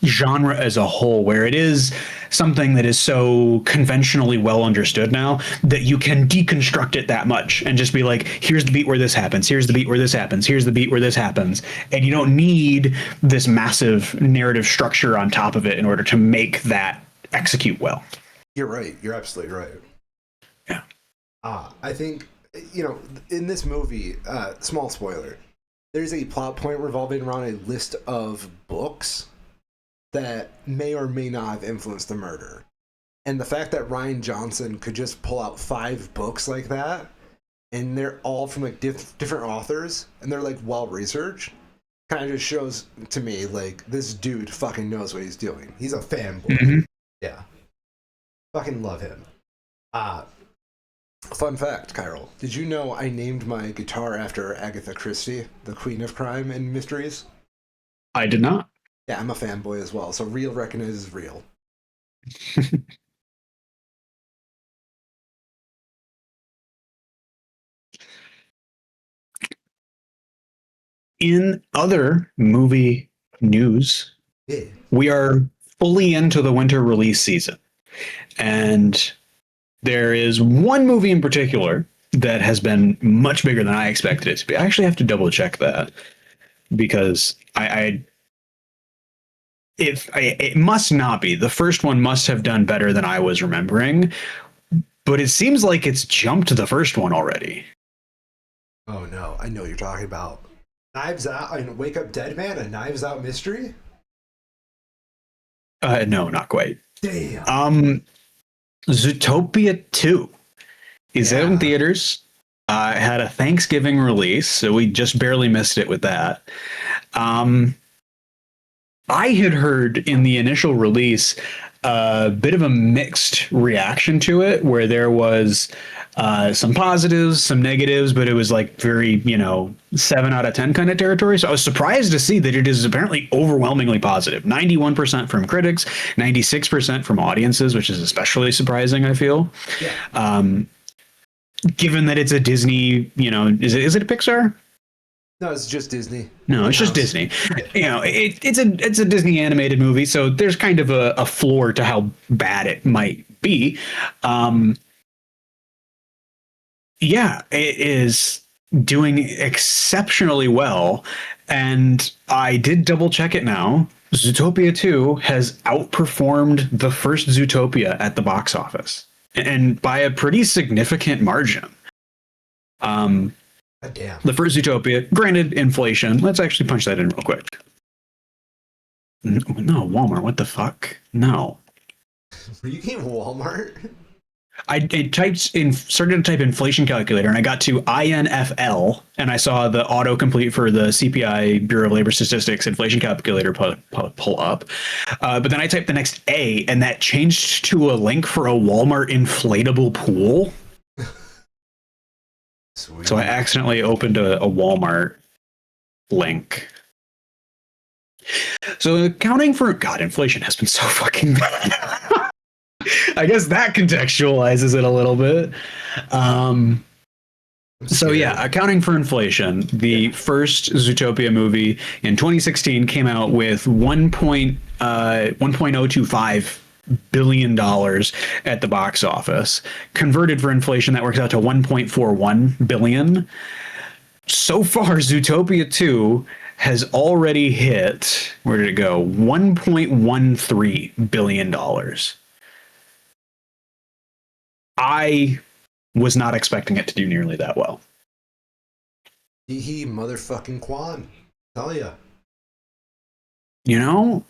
genre as a whole, where it is something that is so conventionally well understood now that you can deconstruct it that much and just be like, here's the beat where this happens, here's the beat where this happens, here's the beat where this happens, and you don't need this massive narrative structure on top of it in order to make that execute well. You're right. You're absolutely right. Yeah. I think, you know, in this movie, small spoiler, there's a plot point revolving around a list of books that may or may not have influenced the murder. And the fact that Ryan Johnson could just pull out 5 books like that, and they're all from like different authors, and they're like well researched, kind of just shows to me like this dude fucking knows what he's doing. He's a fanboy. Mm-hmm. Yeah. Fucking love him. Fun fact, Kyril. Did you know I named my guitar after Agatha Christie, the queen of crime and mysteries? I did not. Yeah, I'm a fanboy as well, so real recognizes real. In other movie news, we are fully into the winter release season. And there is one movie in particular that has been much bigger than I expected it to be. I actually have to double check that because it must not be. The first one must have done better than I was remembering, but it seems like it's jumped to the first one already. Oh no, I know what you're talking about. Knives Out and Wake Up Dead Man, a Knives Out mystery? No, not quite. Damn. Zootopia 2 is out in Yeah. theaters. It had a Thanksgiving release, so we just barely missed it with that. Um, I had heard in the initial release a bit of a mixed reaction to it, where there was some positives, some negatives, but it was like very, 7 out of 10 kind of territory. So I was surprised to see that it is apparently overwhelmingly positive. 91% from critics, 96% from audiences, which is especially surprising, I feel. Yeah. Given that it's a Disney, is it a Pixar? No, it's just Disney. No, it's just In-house. Disney. Yeah. It's a Disney animated movie, so there's kind of a floor to how bad it might be. Um, yeah, it is doing exceptionally well, and I did double check it now. Zootopia 2 has outperformed the first Zootopia at the box office, and by a pretty significant margin. Um, God damn. the first Zootopia, granted inflation. Let's actually punch that in real quick. No, Walmart. What the fuck? No. Were you getting Walmart? I started to type inflation calculator, and I got to INFL, and I saw the autocomplete for the CPI Bureau of Labor Statistics inflation calculator pull up. But then I typed the next A, and that changed to a link for a Walmart inflatable pool. Sweet. So I accidentally opened a Walmart link. So accounting for inflation has been so fucking bad. I guess that contextualizes it a little bit. So yeah, accounting for inflation, the first Zootopia movie in 2016 came out with 1.025 billion dollars at the box office. Converted for inflation, that works out to 1.41 billion. So far, Zootopia 2 has already hit, where did it go? $1.13 billion. I was not expecting it to do nearly that well. He motherfucking Quan. Tell ya. Man,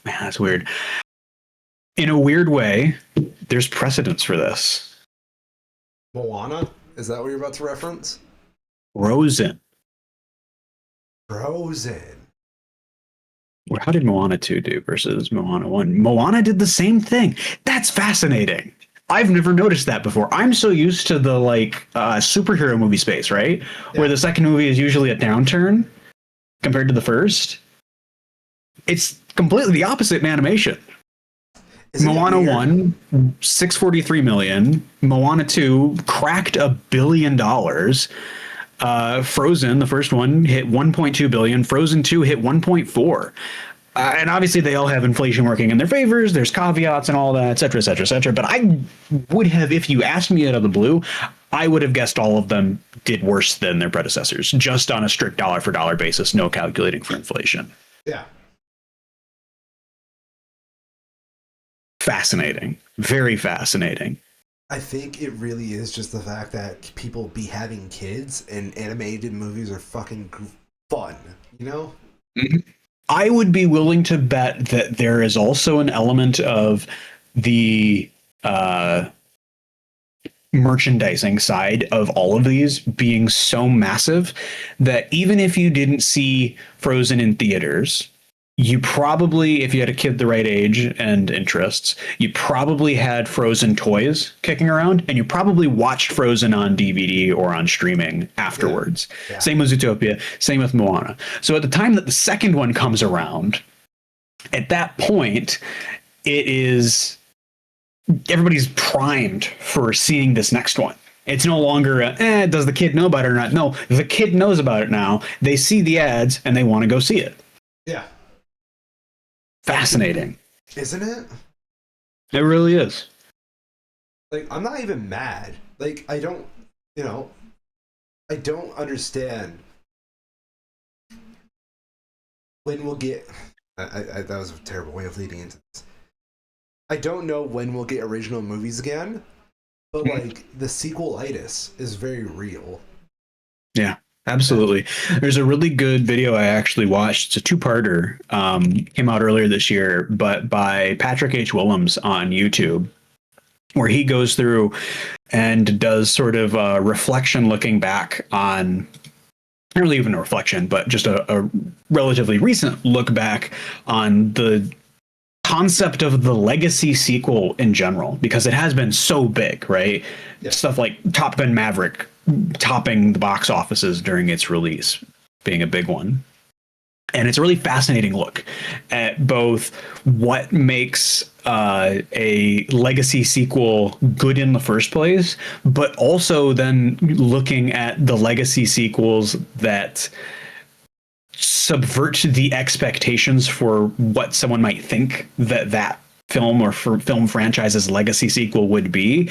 that's weird. In a weird way, there's precedence for this. Moana? Is that what you're about to reference? Frozen. Frozen. How did Moana 2 do versus Moana 1? Moana did the same thing. That's fascinating. I've never noticed that before. I'm so used to the superhero movie space, right? Yeah. Where the second movie is usually a downturn compared to the first. It's completely the opposite in animation. Moana 1, 643 million. Moana 2 cracked $1 billion. Frozen, the first one, hit 1.2 billion. Frozen 2 hit 1.4. And obviously they all have inflation working in their favors. There's caveats and all that, et cetera, et cetera, et cetera. But I would have, if you asked me out of the blue, I would have guessed all of them did worse than their predecessors, just on a strict dollar for dollar basis, no calculating for inflation. Yeah. Fascinating. Very fascinating. I think it really is just the fact that people be having kids and animated movies are fucking fun, you know? Mm-hmm. I would be willing to bet that there is also an element of the merchandising side of all of these being so massive that even if you didn't see Frozen in theaters, you probably, if you had a kid the right age and interests, you probably had Frozen toys kicking around, and you probably watched Frozen on DVD or on streaming afterwards. Yeah. Same with Zootopia, same with Moana. So at the time that the second one comes around, at that point, it is everybody's primed for seeing this next one. It's no longer does the kid know about it or not? No, the kid knows about it now. They see the ads and they want to go see it. Yeah. Fascinating. Isn't it? It really is. Like, I'm not even mad. Like, I don't You know, I don't understand when we'll get. That was a terrible way of leading into this. I don't know when we'll get original movies again, but like the sequelitis is very real. Yeah, absolutely. There's a really good video I actually watched. It's a two-parter. Came out earlier this year, but by Patrick H. Willems on YouTube, where he goes through and does sort of a reflection looking back on, not really even a reflection, but just a relatively recent look back on the concept of the legacy sequel in general, because it has been so big, right? Yeah. Stuff like Top Gun Maverick topping the box offices during its release being a big one. And it's a really fascinating look at both what makes a legacy sequel good in the first place, but also then looking at the legacy sequels that subvert the expectations for what someone might think that film or for film franchise's legacy sequel would be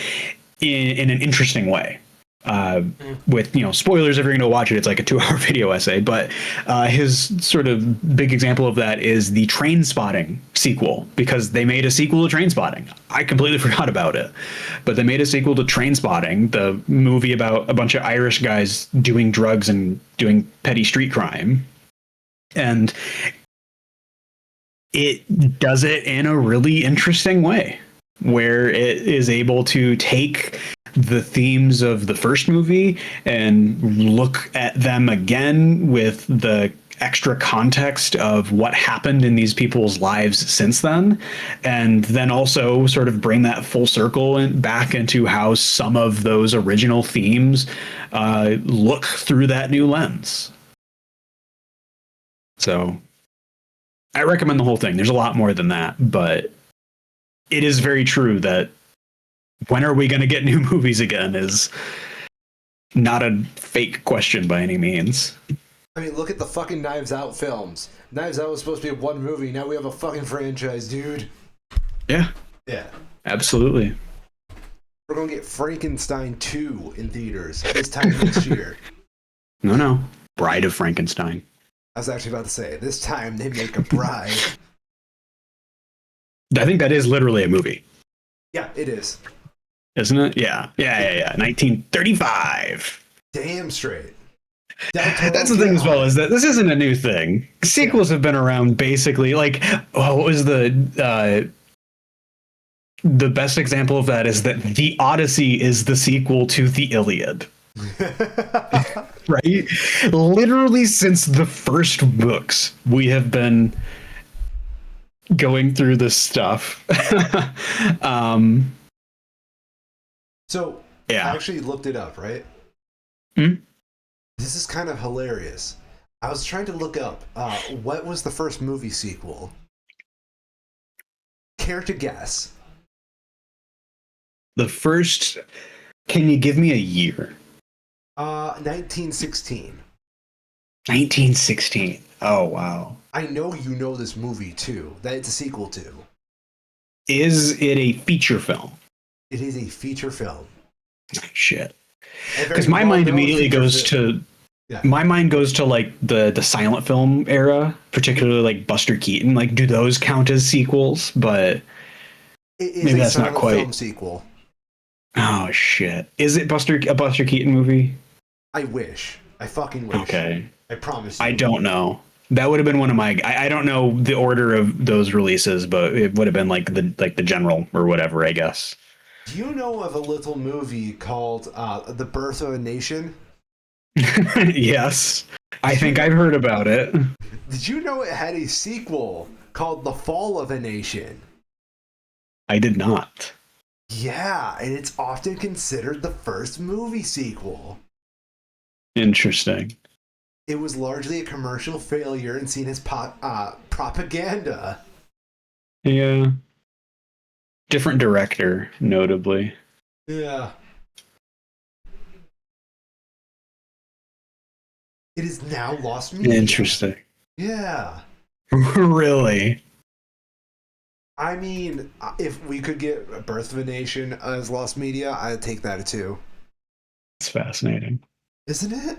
in an interesting way. With spoilers, if you're going to watch it, it's like a 2-hour video essay. But his sort of big example of that is the Train Spotting sequel, because they made a sequel to Train Spotting. I completely forgot about it, but they made a sequel to Train Spotting, the movie about a bunch of Irish guys doing drugs and doing petty street crime. And it does it in a really interesting way, where it is able to take the themes of the first movie and look at them again with the extra context of what happened in these people's lives since then, and then also sort of bring that full circle and back into how some of those original themes look through that new lens. So I recommend the whole thing. There's a lot more than that, but it is very true that when are we going to get new movies again is not a fake question by any means. I mean, look at the fucking Knives Out films. Knives Out was supposed to be one movie. Now we have a fucking franchise, dude. Yeah. Yeah. Absolutely. We're going to get Frankenstein 2 in theaters this time next year. No. Bride of Frankenstein. I was actually about to say, this time they make a bride. I think that is literally a movie. Yeah, it is. Isn't it? Yeah. 1935. Damn straight. That's the thing as well, is that this isn't a new thing. Sequels have been around basically, like, what was the best example of that is that the Odyssey is the sequel to the Iliad. Right? Literally since the first books, we have been going through this stuff. So, yeah. I actually looked it up, right? This is kind of hilarious. I was trying to look up what was the first movie sequel. Care to guess? The first. Can you give me a year? 1916. 1916. Oh, wow. I know you know this movie too. That it's a sequel to. Is it a feature film? It is a feature film. Shit. Because my mind immediately goes to. Yeah. My mind goes to like the silent film era, particularly like Buster Keaton. Like, do those count as sequels? But it is maybe a that's not quite film sequel. Oh shit! Is it a Buster Keaton movie? I wish. I fucking wish. Okay. I promise you. I don't know. That would have been one of my. I don't know the order of those releases, but it would have been like the general or whatever, I guess. Do you know of a little movie called The Birth of a Nation? Yes. I think I've heard about it. Did you know it had a sequel called The Fall of a Nation? I did not. Yeah, and it's often considered the first movie sequel. Interesting. It was largely a commercial failure and seen as propaganda. Yeah. Different director, notably. Yeah. It is now lost media. Interesting. Yeah. Really? I mean, if we could get Birth of a Nation as lost media, I'd take that too. It's fascinating. Isn't it?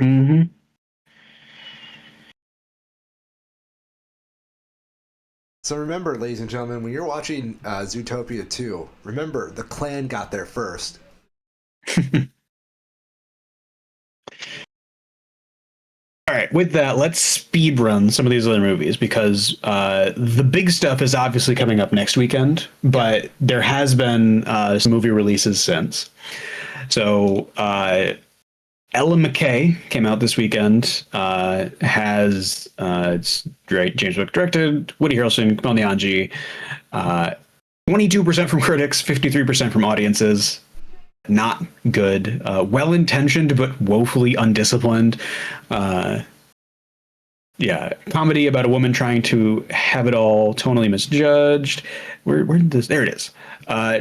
Mm-hmm. So remember, ladies and gentlemen, when you're watching Zootopia 2, remember the Klan got there first. All right, with that, let's speed run some of these other movies because the big stuff is obviously coming up next weekend, but there has been some movie releases since. So Ella McKay came out this weekend. Has it's James Wick directed, Woody Harrelson, Kumail Nanjiani. 22% from critics, 53% from audiences. Not good. Well intentioned but woefully undisciplined. Yeah, comedy about a woman trying to have it all, tonally misjudged. Where did this? There it is.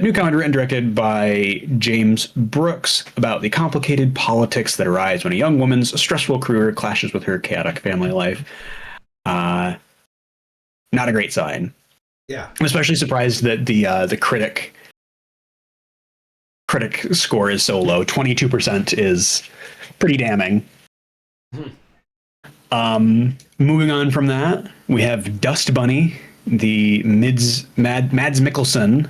New comedy written and directed by James Brooks about the complicated politics that arise when a young woman's stressful career clashes with her chaotic family life. Not a great sign. Yeah, I'm especially surprised that the critic score is so low. 22% is pretty damning. Moving on from that, we have Dust Bunny, the Mads Mikkelsen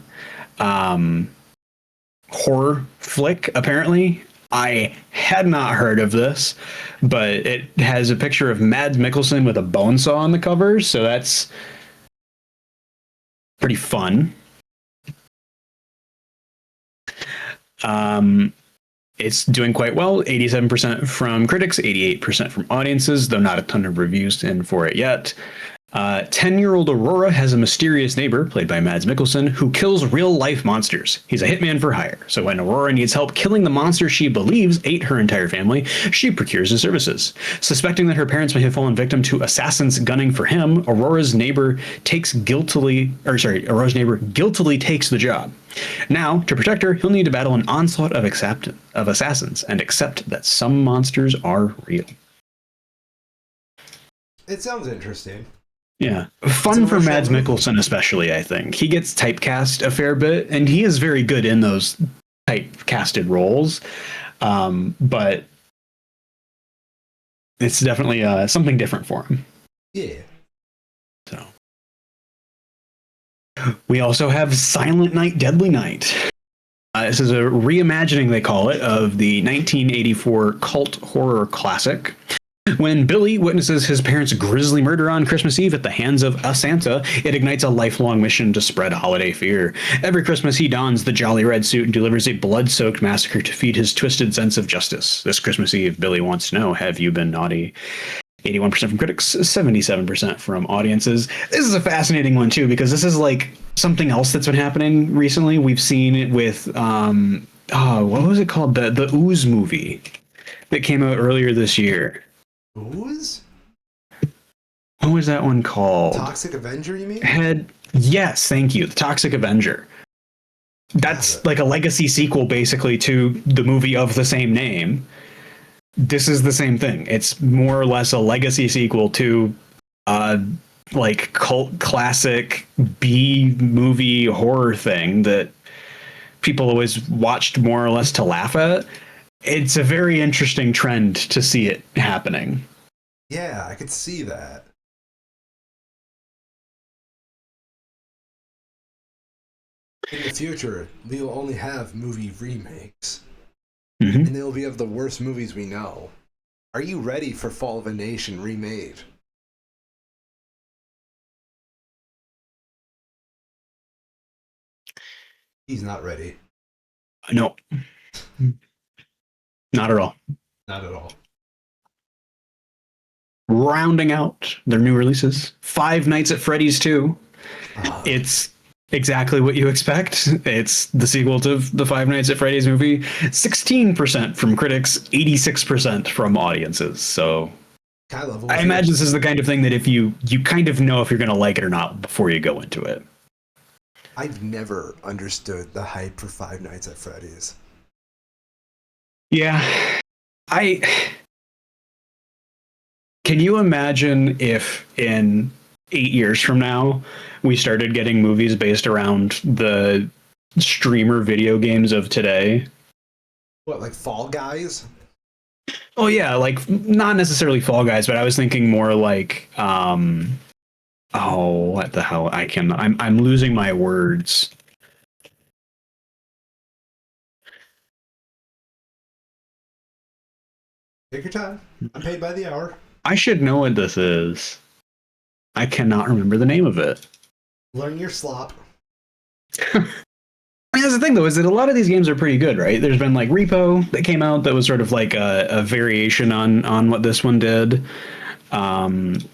horror flick, apparently. I had not heard of this, but it has a picture of Mads Mikkelsen with a bone saw on the cover, so that's pretty fun. It's doing quite well, 87% from critics, 88% from audiences, though not a ton of reviews in for it yet. 10-year-old Aurora has a mysterious neighbor, played by Mads Mikkelsen, who kills real-life monsters. He's a hitman for hire, so when Aurora needs help killing the monster she believes ate her entire family, she procures his services. Suspecting that her parents may have fallen victim to assassins gunning for him, Aurora's neighbor guiltily takes the job. Now, to protect her, he'll need to battle an onslaught of assassins and accept that some monsters are real. it sounds interesting. Yeah. Fun for Mads Mikkelsen, especially, I think. He gets typecast a fair bit, and he is very good in those typecasted roles. But it's definitely something different for him. Yeah. So we also have Silent Night, Deadly Night. This is a reimagining, they call it, of the 1984 cult horror classic. When Billy witnesses his parents' grisly murder on Christmas Eve at the hands of a Santa, it ignites a lifelong mission to spread holiday fear. Every Christmas, he dons the jolly red suit and delivers a blood-soaked massacre to feed his twisted sense of justice. This Christmas Eve, Billy wants to know, have you been naughty? 81% from critics, 77% from audiences. This is a fascinating one, too, because this is like something else that's been happening recently. We've seen it with, what was it called? The Ooze movie that came out earlier this year. Ooze? What was that one called? Toxic Avenger, you mean? Yes, thank you. The Toxic Avenger. That's like a legacy sequel, basically, to the movie of the same name. This is the same thing. It's more or less a legacy sequel to like cult classic B movie horror thing that people always watched more or less to laugh at. It's a very interesting trend to see it happening. Yeah, I could see that. In the future, we will only have movie remakes. Mm-hmm. And they'll be of the worst movies we know. Are you ready for Fall of a Nation remade? He's not ready. No. Not at all. Not at all. Rounding out their new releases, Five Nights at Freddy's 2. It's exactly what you expect. It's the sequel to the Five Nights at Freddy's movie. 16% from critics, 86% from audiences. So I imagine this is the kind of thing that if you kind of know if you're going to like it or not before you go into it. I've never understood the hype for Five Nights at Freddy's. Yeah. Can you imagine if in 8 years from now we started getting movies based around the streamer video games of today? What, like Fall Guys? Oh yeah, like not necessarily Fall Guys, but I was thinking more like oh, what the hell? I'm losing my words. Take your time. I'm paid by the hour. I should know what this is. I cannot remember the name of it. Learn your slop. I mean, that's the thing, though, is that a lot of these games are pretty good, right? There's been like Repo that came out that was sort of like a variation on what this one did. I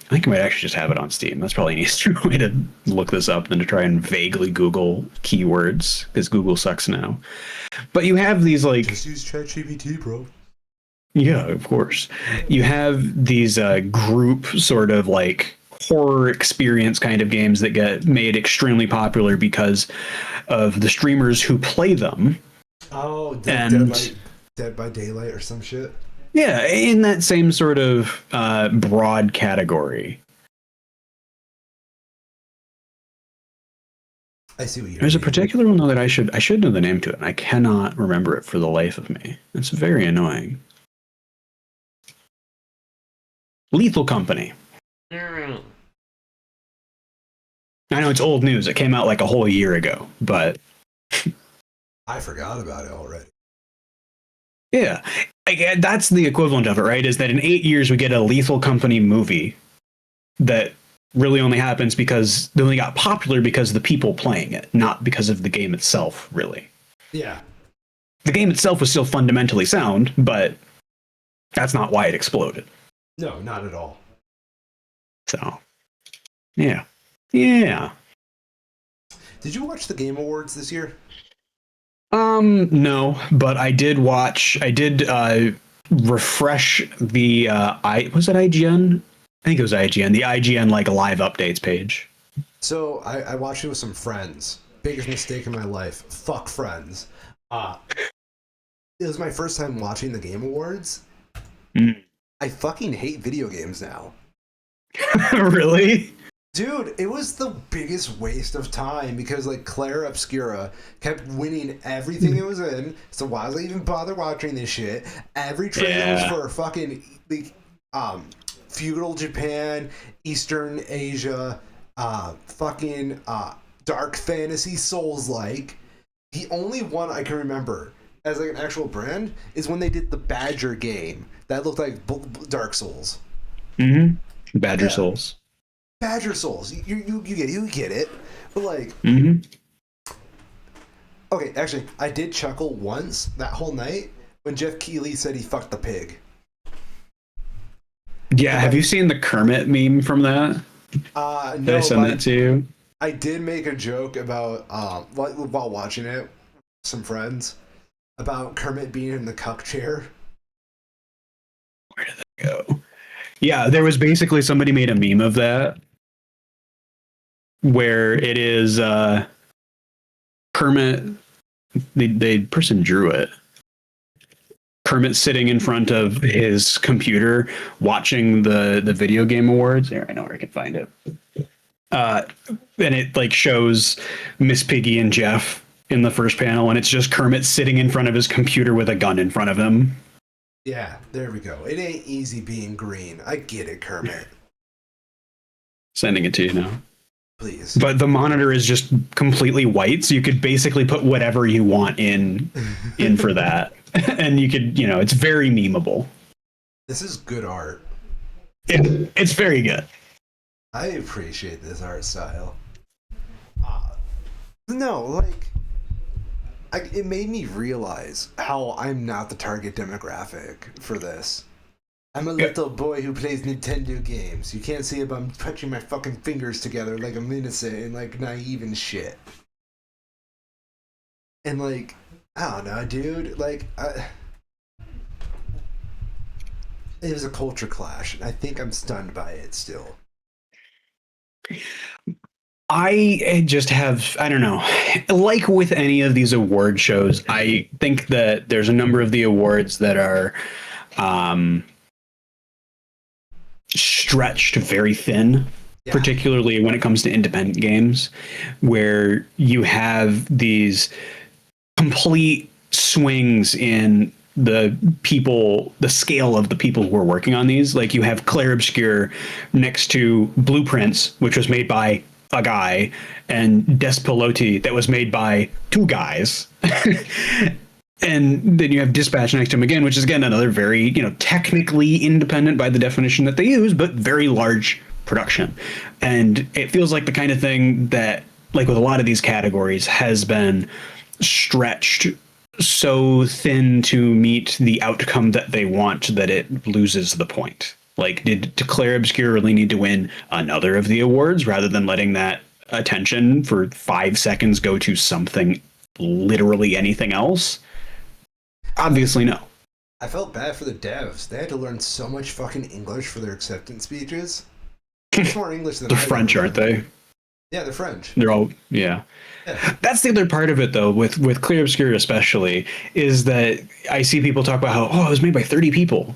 think I might actually just have it on Steam. That's probably an easier way to look this up than to try and vaguely Google keywords, because Google sucks now. But you have these like Just use ChatGPT, bro. yeah, of course. You have these group sort of like horror experience kind of games that get made extremely popular because of the streamers who play them. Oh, Dead by Daylight or some shit. Yeah, in that same sort of broad category. I see what you're There's a mean. particular one though that I should know the name to it, and I cannot remember it for the life of me. It's very annoying. Lethal Company. I know it's old news. It came out like a whole year ago, but I forgot about it already. yeah, that's the equivalent of it, right? Is that in 8 years we get a Lethal Company movie that really only happens because they only got popular because of the people playing it, not because of the game itself, really. Yeah. The game itself was still fundamentally sound, but that's not why it exploded. No, not at all. So, yeah. Yeah. Did you watch the Game Awards this year? No, but I did refresh the was it IGN? I think it was IGN, the IGN like live updates page. So I watched it with some friends. Biggest mistake in my life. Fuck friends. It was my first time watching the Game Awards. Mm. I fucking hate video games now. Really? Dude, it was the biggest waste of time because like Claire Obscura kept winning everything it was in. So why was I even bother watching this shit? Every trailer was for fucking like, feudal Japan, Eastern Asia, fucking dark fantasy Souls-like. The only one I can remember as like an actual brand is when they did the Badger game that looked like Dark Souls. Mm-hmm. Badger Souls. Badger Souls. You get it. But like okay, actually, I did chuckle once that whole night when Jeff Keighley said he fucked the pig. Yeah, have you seen the Kermit meme from that? No, Did I send that to you? I did make a joke about while watching it, some friends, about Kermit being in the cuck chair. Where did that go? Yeah, there was basically somebody made a meme of that where it is Kermit, the person drew it. Kermit sitting in front of his computer watching the video game awards. There, I know where I can find it. And it like shows Miss Piggy and Jeff in the first panel, and it's just Kermit sitting in front of his computer with a gun in front of him. Yeah, there we go. It ain't easy being green. I get it, Kermit. Sending it to you now. Please. But the monitor is just completely white, so you could basically put whatever you want in for that. And you could, it's very memeable. This is good art. It's very good. I appreciate this art style. No, like, it made me realize how I'm not the target demographic for this. I'm a little boy who plays Nintendo games. You can't see it, but I'm touching my fucking fingers together like I'm innocent and like naive and shit. And like, I don't know, dude. Like, it was a culture clash, and I think I'm stunned by it still. I just have, I don't know, like with any of these award shows, I think that there's a number of the awards that are stretched very thin, particularly when it comes to independent games, where you have these complete swings in the people, the scale of the people who were working on these. Like you have Clair Obscur next to Blueprints, which was made by a guy, and Despiloti that was made by two guys. And then you have Dispatch next to him again, which is again another very, technically independent by the definition that they use, but very large production. And it feels like the kind of thing that, like with a lot of these categories, has been stretched so thin to meet the outcome that they want that it loses the point. Like, did Clair Obscur really need to win another of the awards rather than letting that attention for 5 seconds go to something, literally anything else? Obviously, no. I felt bad for the devs. They had to learn so much fucking English for their acceptance speeches. It's more English than They're French, aren't they? Yeah, they're French. They're all, yeah. That's the other part of it, though, with Clair Obscur especially, is that I see people talk about how, it was made by 30 people.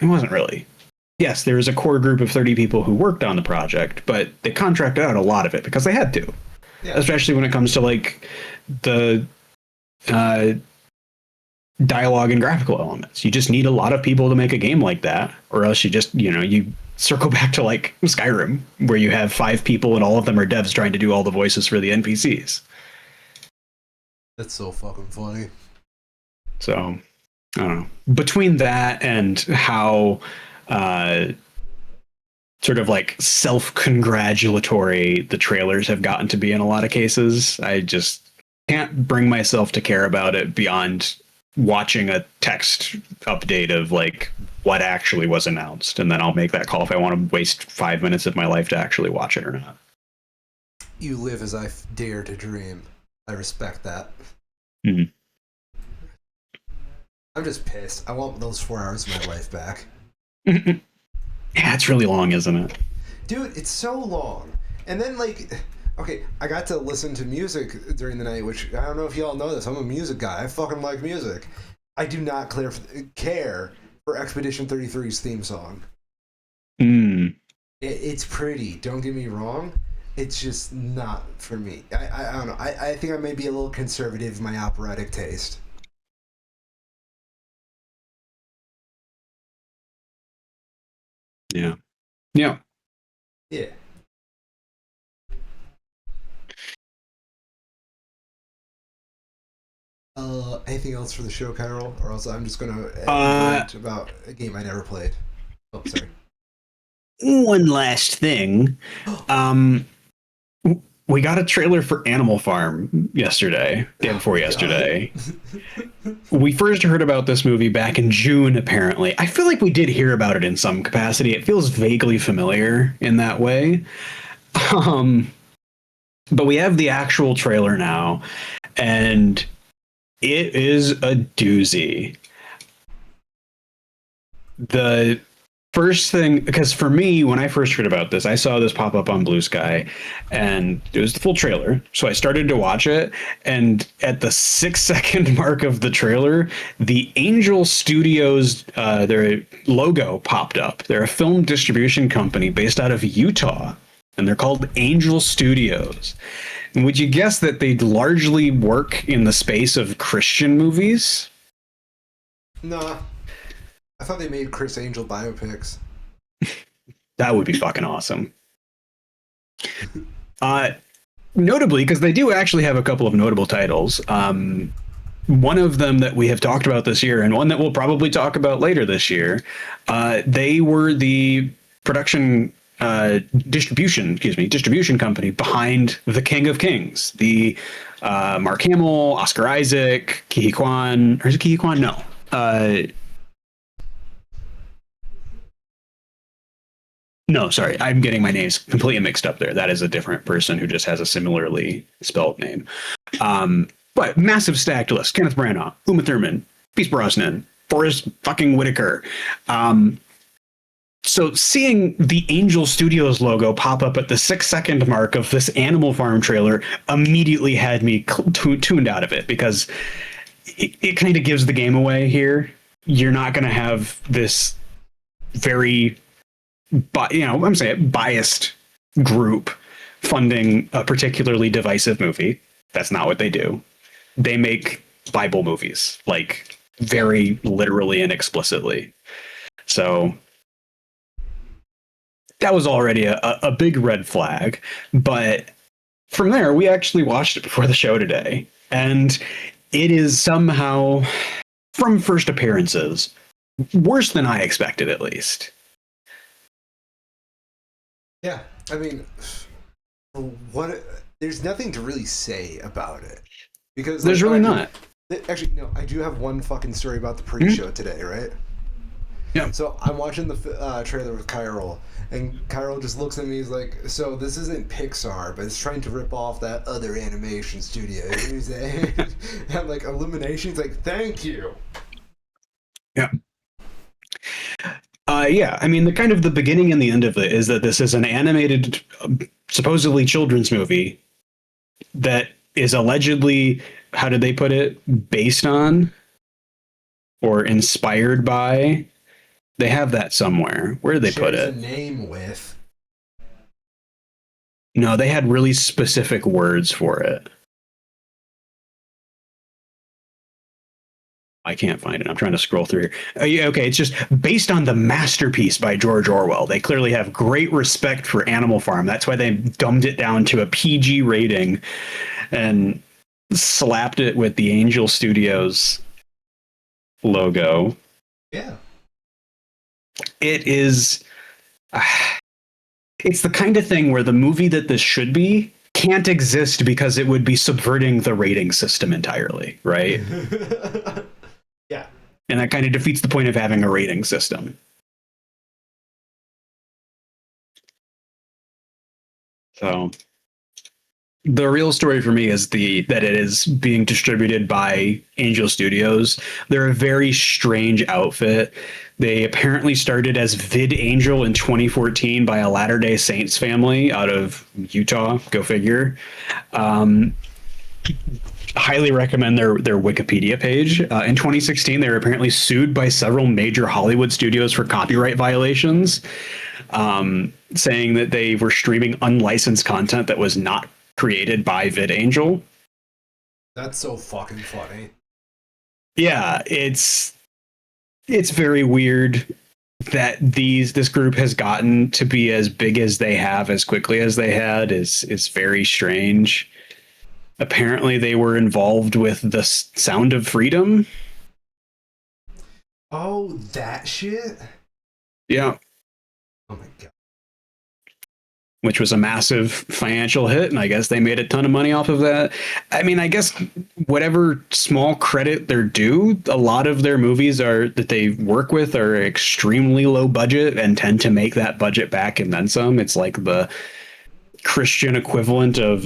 It wasn't really. Yes, there was a core group of 30 people who worked on the project, but they contracted out a lot of it because they had to. Yeah. Especially when it comes to, like, the dialogue and graphical elements. You just need a lot of people to make a game like that, or else you just, you circle back to like Skyrim, where you have 5 people and all of them are devs trying to do all the voices for the NPCs. That's so fucking funny. So, I don't know. Between that and how sort of like self-congratulatory the trailers have gotten to be in a lot of cases, I just can't bring myself to care about it beyond watching a text update of like what actually was announced, and then I'll make that call if I want to waste 5 minutes of my life to actually watch it or not. You live as I dare to dream. I respect that. Mm-hmm. I'm just pissed. I want those 4 hours of my life back. Yeah, it's really long, isn't it? Dude, it's so long. And then, like, okay, I got to listen to music during the night, which I don't know if y'all know this. I'm a music guy. I fucking like music. I do not care for Expedition 33's theme song. It's pretty. Don't get me wrong. It's just not for me. I don't know. I think I may be a little conservative in my operatic taste. Yeah. Yeah. Yeah. Anything else for the show, Carol? Or else I'm just gonna rant about a game I never played. Oh, sorry. One last thing. We got a trailer for Animal Farm yesterday, day before yesterday. We first heard about this movie back in June, apparently. I feel like we did hear about it in some capacity. It feels vaguely familiar in that way. But we have the actual trailer now, and it is a doozy. The first thing, because for me, when I first heard about this, I saw this pop up on Blue Sky, and it was the full trailer. So I started to watch it, and at the 6-second mark of the trailer, the Angel Studios, their logo popped up. They're a film distribution company based out of Utah, and they're called Angel Studios. And would you guess that they largely work in the space of Christian movies? Nah. I thought they made Chris Angel biopics. That would be fucking awesome. Notably, because they do actually have a couple of notable titles. One of them that we have talked about this year, and one that we'll probably talk about later this year. They were the distribution company behind The King of Kings, the Mark Hamill, Oscar Isaac, Ke Huy Quan, or is it Ke Huy Quan? No. No, sorry, I'm getting my names completely mixed up there. That is a different person who just has a similarly spelled name. But massive stacked list: Kenneth Branagh, Uma Thurman, Pierce Brosnan, Forrest fucking Whitaker. So seeing the Angel Studios logo pop up at the 6-second mark of this Animal Farm trailer immediately had me tuned out of it, because it kind of gives the game away here. You're not going to have this very, I'm saying biased group funding a particularly divisive movie. That's not what they do. They make Bible movies. Like, very literally and explicitly. So that was already a big red flag. But from there, we actually watched it before the show today. And it is somehow, from first appearances, worse than I expected, at least. Yeah, I mean, what? There's nothing to really say about it because, There's like, all really right, not. actually, no, I do have one fucking story about the pre-show today, right? Yeah. So I'm watching the trailer with Kyril, and Kyril just looks at me. He's like, "So this isn't Pixar, but it's trying to rip off that other animation studio." He's like, I'm like, "Illumination." He's like, "Thank you." Yeah. Yeah, I mean, the kind of the beginning and the end of it is that this is an animated, supposedly children's movie that is allegedly, how did they put it, based on or inspired by. They have that somewhere. Where did they put Shares a it? name with. No, they had really specific words for it. I can't find it. I'm trying to scroll through here. Yeah, okay, it's just based on the masterpiece by George Orwell. They clearly have great respect for Animal Farm. That's why they dumbed it down to a PG rating and slapped it with the Angel Studios logo. Yeah. It is. It's the kind of thing where the movie that this should be can't exist because it would be subverting the rating system entirely, right? Yeah. And that kind of defeats the point of having a rating system. So the real story for me is that it is being distributed by Angel Studios. They're a very strange outfit. They apparently started as Vid Angel in 2014 by a Latter-day Saints family out of Utah. Go figure. Highly recommend their Wikipedia page. In 2016, they were apparently sued by several major Hollywood studios for copyright violations, saying that they were streaming unlicensed content that was not created by VidAngel. That's so fucking funny. Yeah, it's very weird that this group has gotten to be as big as they have as quickly as they had is very strange. Apparently they were involved with the Sound of Freedom. Oh, that shit? Yeah. Oh my god. Which was a massive financial hit, and I guess they made a ton of money off of that. I mean, I guess whatever small credit they're due, a lot of their movies that they work with are extremely low budget and tend to make that budget back and then some. It's like the Christian equivalent of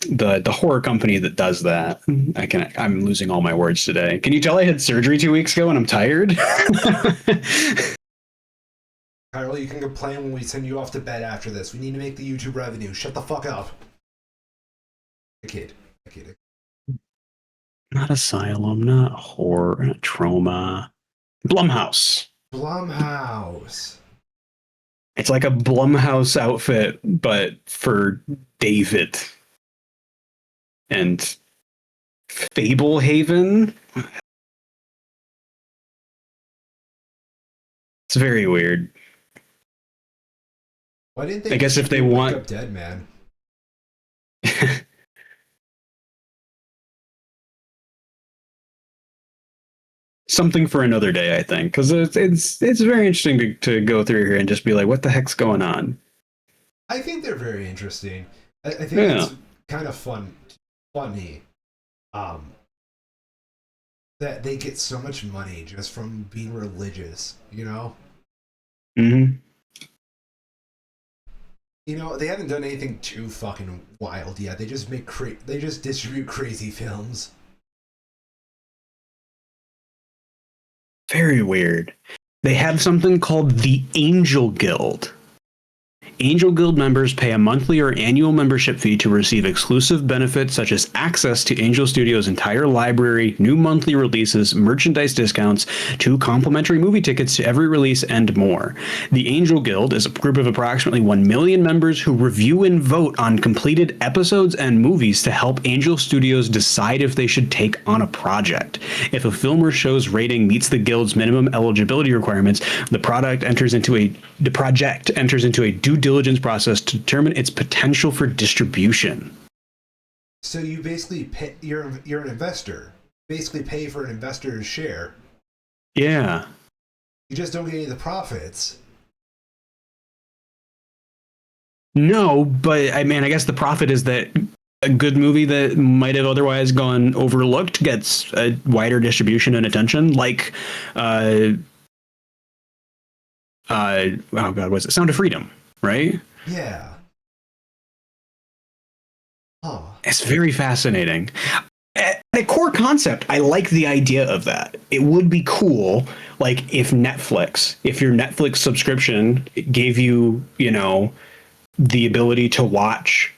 the horror company that does that. I'm losing all my words today. Can you tell I had surgery 2 weeks ago and I'm tired? Kyril, you can complain when we send you off to bed after this. We need to make the YouTube revenue. Shut the fuck up. A kid. Not Asylum, not horror, not Trauma. Blumhouse. Blumhouse. It's like a Blumhouse outfit, but for David. And Fablehaven. It's very weird. Why didn't they? I guess if they want up Dead Man. something for another day, I think, because it's very interesting to go through here and just be like, what the heck's going on? I think they're very interesting. I think it's kind of funny, that they get so much money just from being religious. You know. Mm-hmm. You know, they haven't done anything too fucking wild yet. They just they just distribute crazy films. Very weird. They have something called the Angel Guild. Angel Guild members pay a monthly or annual membership fee to receive exclusive benefits such as access to Angel Studios' entire library, new monthly releases, merchandise discounts, 2 complimentary movie tickets to every release, and more. The Angel Guild is a group of approximately 1 million members who review and vote on completed episodes and movies to help Angel Studios decide if they should take on a project. If a film or show's rating meets the Guild's minimum eligibility requirements, the project enters into a due diligence process to determine its potential for distribution. So you basically pay, you're an investor. Basically pay for an investor's share. Yeah. You just don't get any of the profits. No, but I mean, I guess the profit is that a good movie that might have otherwise gone overlooked gets a wider distribution and attention, like oh god, was it Sound of Freedom, right? Yeah. Huh. It's very fascinating. At a core concept, I like the idea of that. It would be cool, like if your Netflix subscription gave you, the ability to watch,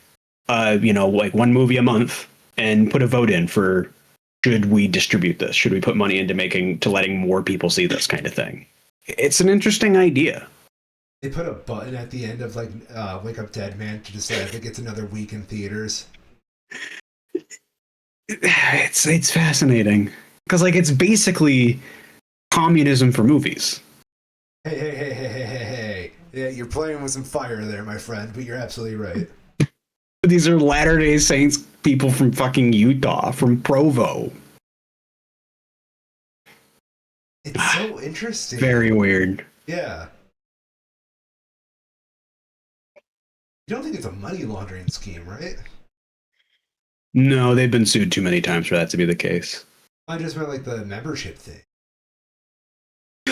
like one movie a month and put a vote in for, should we distribute this? Should we put money into letting more people see this kind of thing? It's an interesting idea. They put a button at the end of Wake Up Dead Man to decide if it gets another week in theaters. It's fascinating because it's basically communism for movies. Hey. Yeah, you're playing with some fire there, my friend, but you're absolutely right. These are Latter-day Saints people from fucking Utah, from Provo. It's so interesting. Very weird. Yeah. You don't think it's a money laundering scheme, right? No, they've been sued too many times for that to be the case. I just meant the membership thing.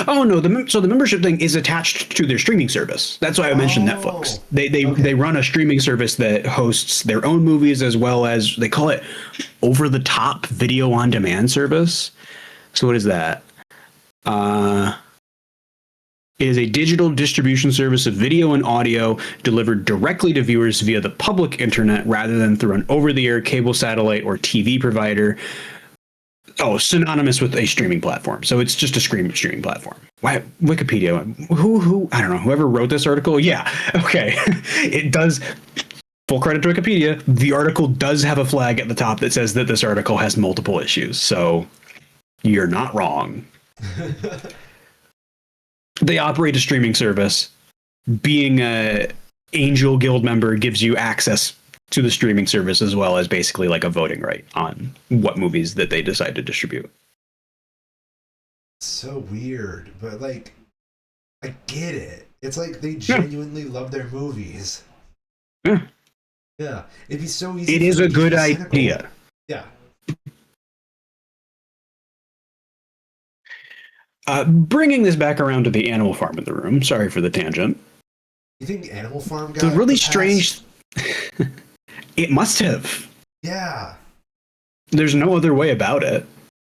Oh no, so the membership thing is attached to their streaming service. That's why I mentioned Netflix. They run a streaming service that hosts their own movies as well as, they call it over the top video on demand service. So what is that? It is a digital distribution service of video and audio delivered directly to viewers via the public internet rather than through an over-the-air cable, satellite, or TV provider. Oh, synonymous with a streaming platform. So it's just a streaming platform. Why, Wikipedia? Who? I don't know. Whoever wrote this article? Yeah. Okay. It does. Full credit to Wikipedia. The article does have a flag at the top that says that this article has multiple issues. So you're not wrong. They operate a streaming service. Being a Angel Guild member gives you access to the streaming service as well as basically a voting right on what movies that they decide to distribute. So weird, but I get it. It's they genuinely love their movies. Yeah. Yeah. It'd be so easy. It is a good idea. Yeah. Bringing this back around to the Animal Farm in the room. Sorry for the tangent. You think Animal Farm got the really strange... It must have. Yeah. There's no other way about it.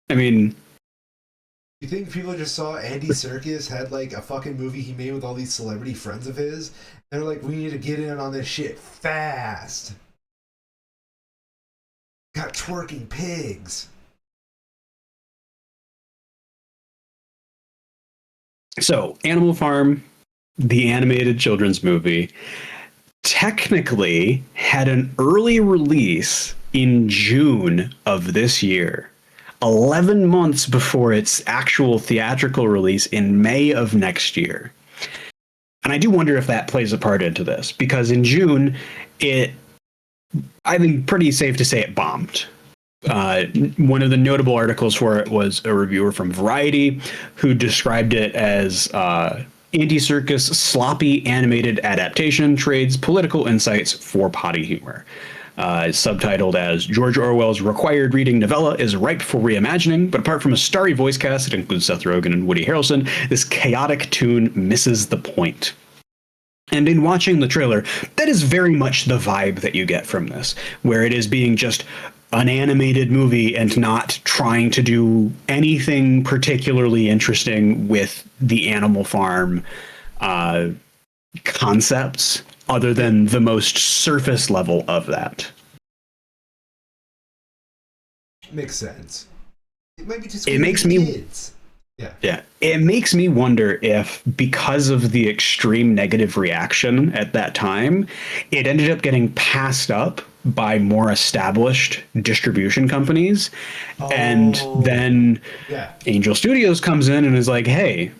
I mean... You think people just saw Andy Serkis had a fucking movie he made with all these celebrity friends of his? And they're we need to get in on this shit fast. Got twerking pigs. So, Animal Farm, the animated children's movie, technically had an early release in June of this year, 11 months before its actual theatrical release in May of next year. And I do wonder if that plays a part into this, because in June, I think pretty safe to say it bombed. One of the notable articles for it was a reviewer from Variety who described it as Andy Serkis sloppy animated adaptation trades political insights for potty humor. Subtitled as George Orwell's required reading novella is ripe for reimagining, but apart from a starry voice cast that includes Seth Rogen and Woody Harrelson, this chaotic tune misses the point. And in watching the trailer, that is very much the vibe that you get from this, where it is being just an animated movie and not trying to do anything particularly interesting with the Animal Farm concepts. other than the most surface level of that. Makes sense. It might be just It makes me kids. Yeah. Yeah. It makes me wonder if, because of the extreme negative reaction at that time, it ended up getting passed up by more established distribution companies. And Oh, then yeah. Angel Studios comes in and is like, hey,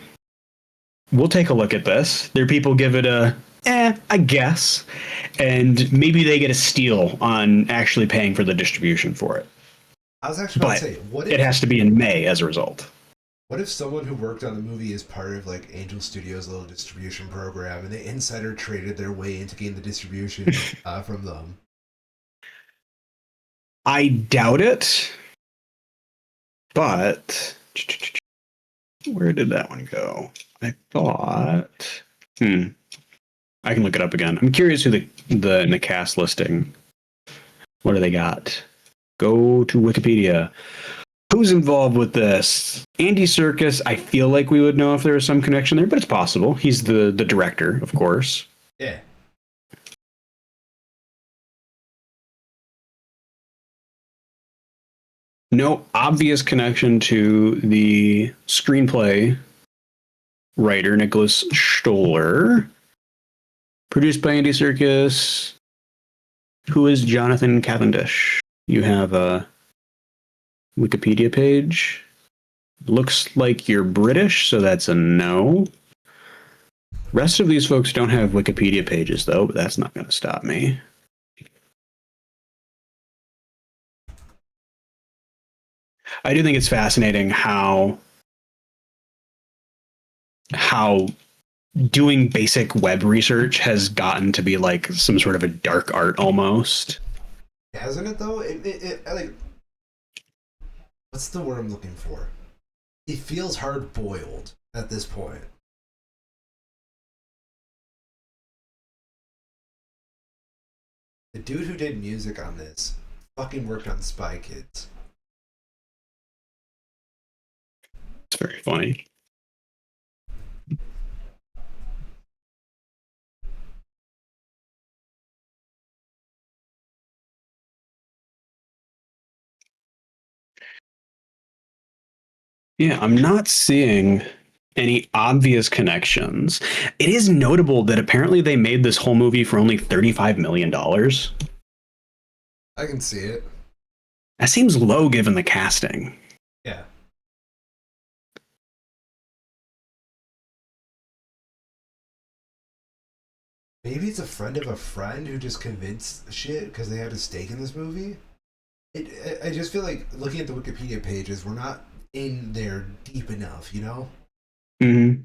we'll take a look at this. Their people give it a, I guess. And maybe they get a steal on actually paying for the distribution for it. I was actually about But to say, it has to be in May as a result. what if someone who worked on the movie is part of like Angel Studios' little distribution program, and they insider traded their way into getting the distribution from them? I doubt it, but where did that one go? I thought. I can look it up again. I'm curious who the cast listing. What do they got? Go to Wikipedia. Who's involved with this? Andy Serkis. I feel like we would know if there was some connection there, but it's possible. He's the director, of course. Yeah. No obvious connection to the screenplay writer, Nicholas Stoller. Produced by Andy Serkis. Who is Jonathan Cavendish? You have a Wikipedia page. Looks like you're British, so that's a no. Rest of these folks don't have Wikipedia pages, though, but that's not going to stop me. I do think it's fascinating how doing basic web research has gotten to be like some sort of a dark art almost. Hasn't it though? Like, what's the word I'm looking for? It feels hard boiled at this point. The dude who did music on this fucking worked on Spy Kids. It's very funny. Yeah, I'm not seeing any obvious connections. It is notable that apparently they made this whole movie for only $35 million. I can see it. That seems low given the casting. Yeah. Maybe it's a friend of a friend who just convinced shit because they had a stake in this movie. I just feel like looking at the Wikipedia pages, we're not in there deep enough, you know? Mm-hmm.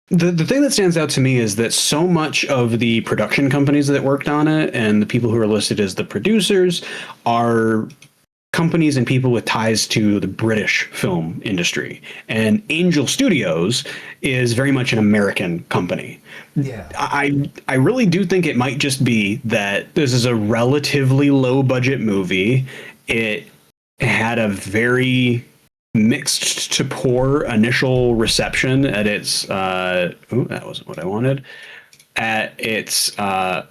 The thing that stands out to me is that so much of the production companies that worked on it and the people who are listed as the producers are companies and people with ties to the British film industry. And Angel Studios is very much an American company. Yeah. I really do think it might just be that this is a relatively low budget movie. It had a very mixed to poor initial reception at its that wasn't what I wanted, at its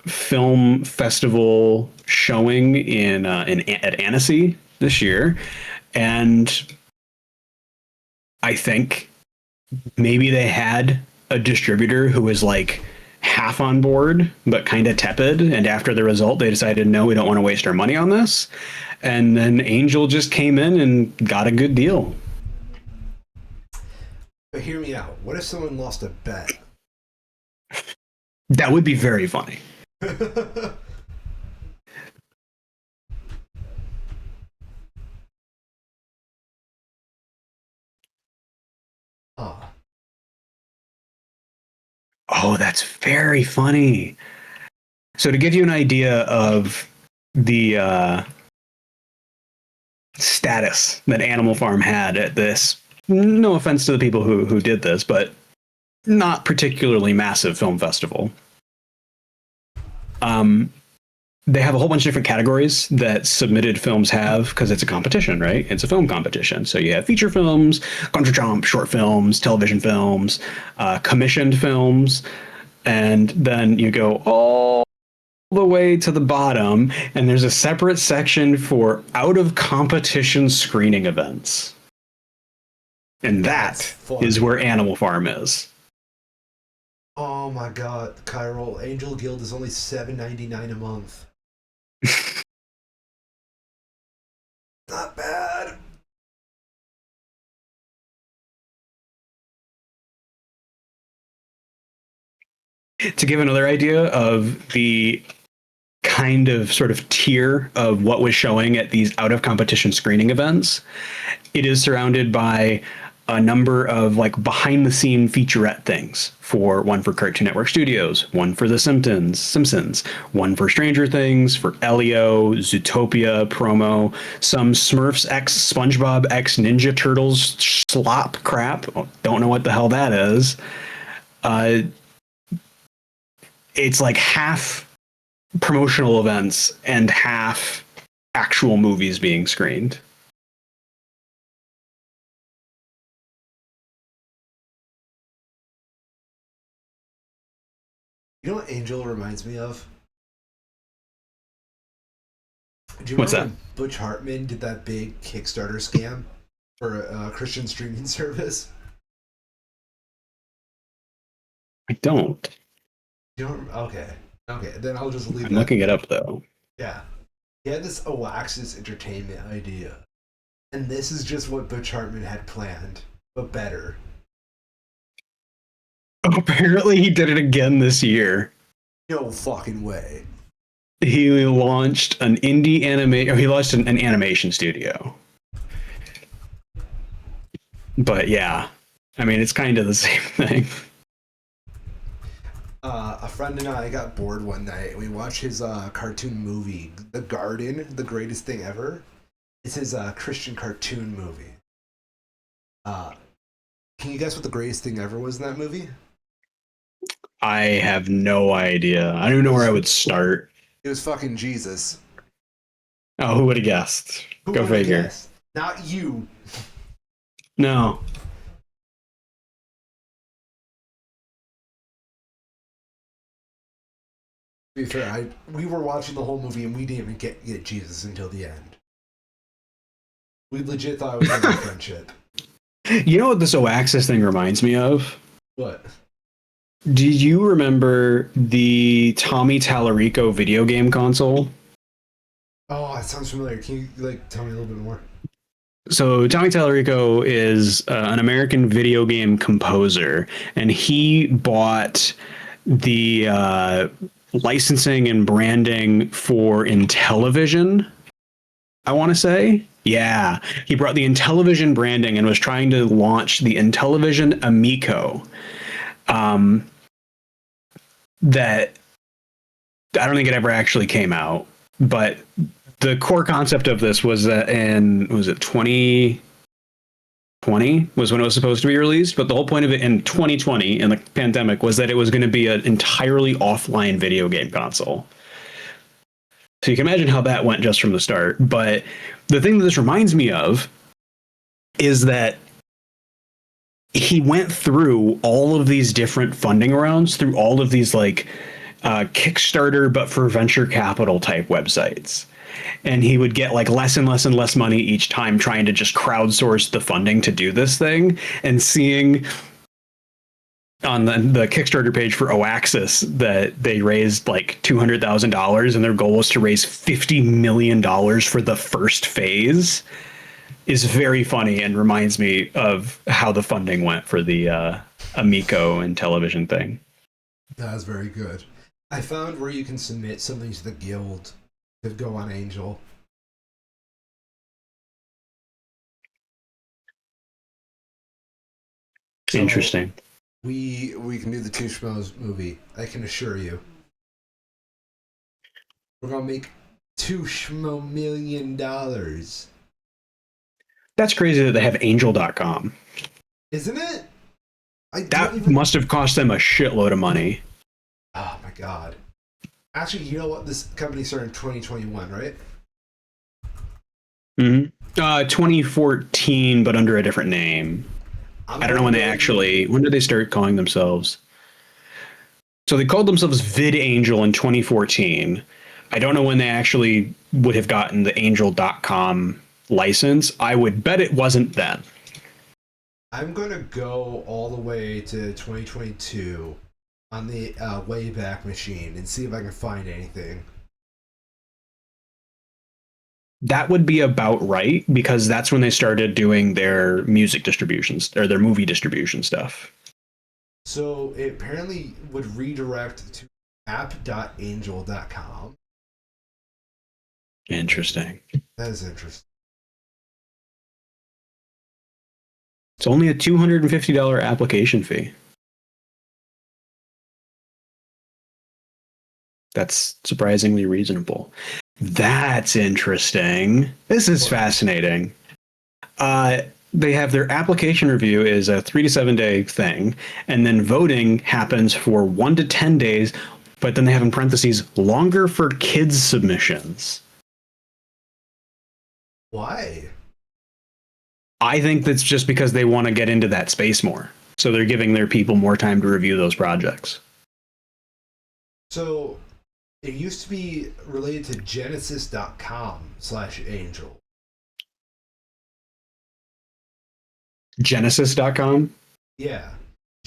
film festival showing in at Annecy this year, and I think maybe they had a distributor who was like half on board but kind of tepid, and after the result they decided, no, we don't want to waste our money on this, and then Angel just came in and got a good deal. But hear me out. What if someone lost a bet? That would be very funny. Ah, Oh, that's very funny. So to give you an idea of the status that Animal Farm had at this, no offense to the people who did this, but not particularly massive film festival. Um, they have a whole bunch of different categories that submitted films have because it's a competition, right? It's a film competition. So you have feature films, contre-jump, short films, television films, commissioned films, and then you go all the way to the bottom, and there's a separate section for out of competition screening events. And That's that is funny. where Animal Farm is. Oh my god, Chiral Angel Guild is only $7.99 a month. Not bad. To give another idea of the kind of sort of tier of what was showing at these out of competition screening events, it is surrounded by a number of like behind the scene featurette things for one for Cartoon Network Studios, one for The Simpsons, one for Stranger Things, for Elio, Zootopia promo, some Smurfs X SpongeBob X Ninja Turtles slop crap. Don't know what the hell that is. Uh, it's like half promotional events and half actual movies being screened. You know what Angel reminds me of? Do you What's remember that? when Butch Hartman did that big Kickstarter scam for a Christian streaming service? I don't. You don't? Okay. Okay, then I'll just leave I'm that. looking it up though. Yeah. He had this Oaxis entertainment idea. And this is just what Butch Hartman had planned, but better. Apparently, he did it again this year. No fucking way. He launched an indie anime, or he launched an animation studio. But yeah, I mean, it's kind of the same thing. A friend and I got bored one night and we watched his cartoon movie, The Garden, The Greatest Thing Ever. It's his Christian cartoon movie. Uh, can you guess what the greatest thing ever was in that movie? I have no idea. I don't even It know where I was would start. it was fucking Jesus. Oh, who would have guessed? Who Go would have figure. guessed? Not you. No. To be fair, we were watching the whole movie and we didn't even get Jesus until the end. We legit thought it was gonna be friendship. You know what this Oaxis thing reminds me of? What? Do you remember the Tommy Tallarico video game console? Oh, that sounds familiar. Can you like tell me a little bit more? So Tommy Tallarico is an American video game composer, and he bought the licensing and branding for Intellivision. I want to say, yeah, he brought the Intellivision branding and was trying to launch the Intellivision Amico. That I don't think it ever actually came out, but the core concept of this was that in was it 2020 was when it was supposed to be released, but the whole point of it in 2020 in the pandemic was that it was going to be an entirely offline video game console. So you can imagine how that went just from the start. But the thing that this reminds me of is that he went through all of these different funding rounds through all of these like Kickstarter, but for venture capital type websites. And he would get like less and less and less money each time trying to just crowdsource the funding to do this thing. And seeing on the Kickstarter page for Oaxis that they raised like $200,000 and their goal was to raise $50 million for the first phase is very funny and reminds me of how the funding went for the Amico and television thing. That was very good. I found where you can submit something to the guild to go on Angel. So Interesting. we can do the Two Schmoes movie. I can assure you, we're gonna make $2 million. That's crazy that they have angel.com. Isn't it? I don't That even. must have cost them a shitload of money. Oh my god. Actually, you know what? This company started in 2021, right? Mm-hmm. 2014, but under a different name. I'm I don't going know to when they go even. actually. When did they start calling themselves? So they called themselves VidAngel in 2014. I don't know when they actually would have gotten the Angel.com license. I would bet it wasn't then. I'm going to go all the way to 2022 on the Wayback Machine and see if I can find anything. That would be about right because that's when they started doing their music distributions or their movie distribution stuff. So it apparently would redirect to app.angel.com. Interesting. That is interesting. It's only a $250 application fee. That's surprisingly reasonable. That's interesting. This is What? fascinating. They have their application review is a 3 to 7 day thing, and then voting happens for 1 to 10 days. But then they have in parentheses longer for kids submissions. Why? I think that's just because they want to get into that space more. So they're giving their people more time to review those projects. So it used to be related to genesis.com/angel. Genesis.com. Yeah.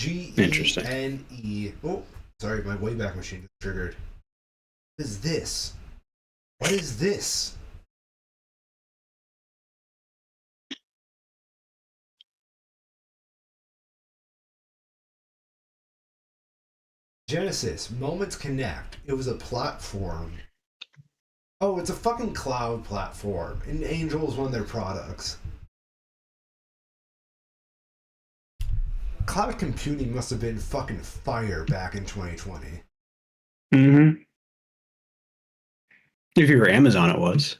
Interesting. Gene. Oh, sorry, my Wayback Machine is triggered. What is this? What is this? Genesis, Moments Connect. It was a platform. Oh, it's a fucking cloud platform. And Angel is one of their products. Cloud computing must have been fucking fire back in 2020. Mm-hmm. If you were Amazon, it was.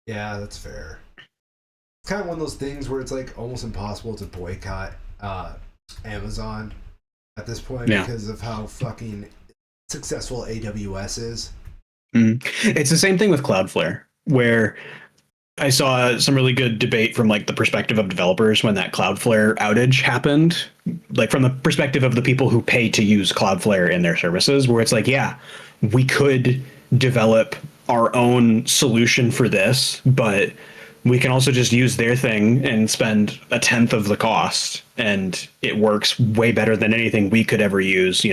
Yeah, that's fair. It's kind of one of those things where it's like almost impossible to boycott Amazon at this point Yeah. because of how fucking successful AWS is. Mm. It's the same thing with Cloudflare, where I saw some really good debate from like the perspective of developers when that Cloudflare outage happened, like from the perspective of the people who pay to use Cloudflare in their services, where it's like, yeah, we could develop our own solution for this, but we can also just use their thing and spend a tenth of the cost, and it works way better than anything we could ever use,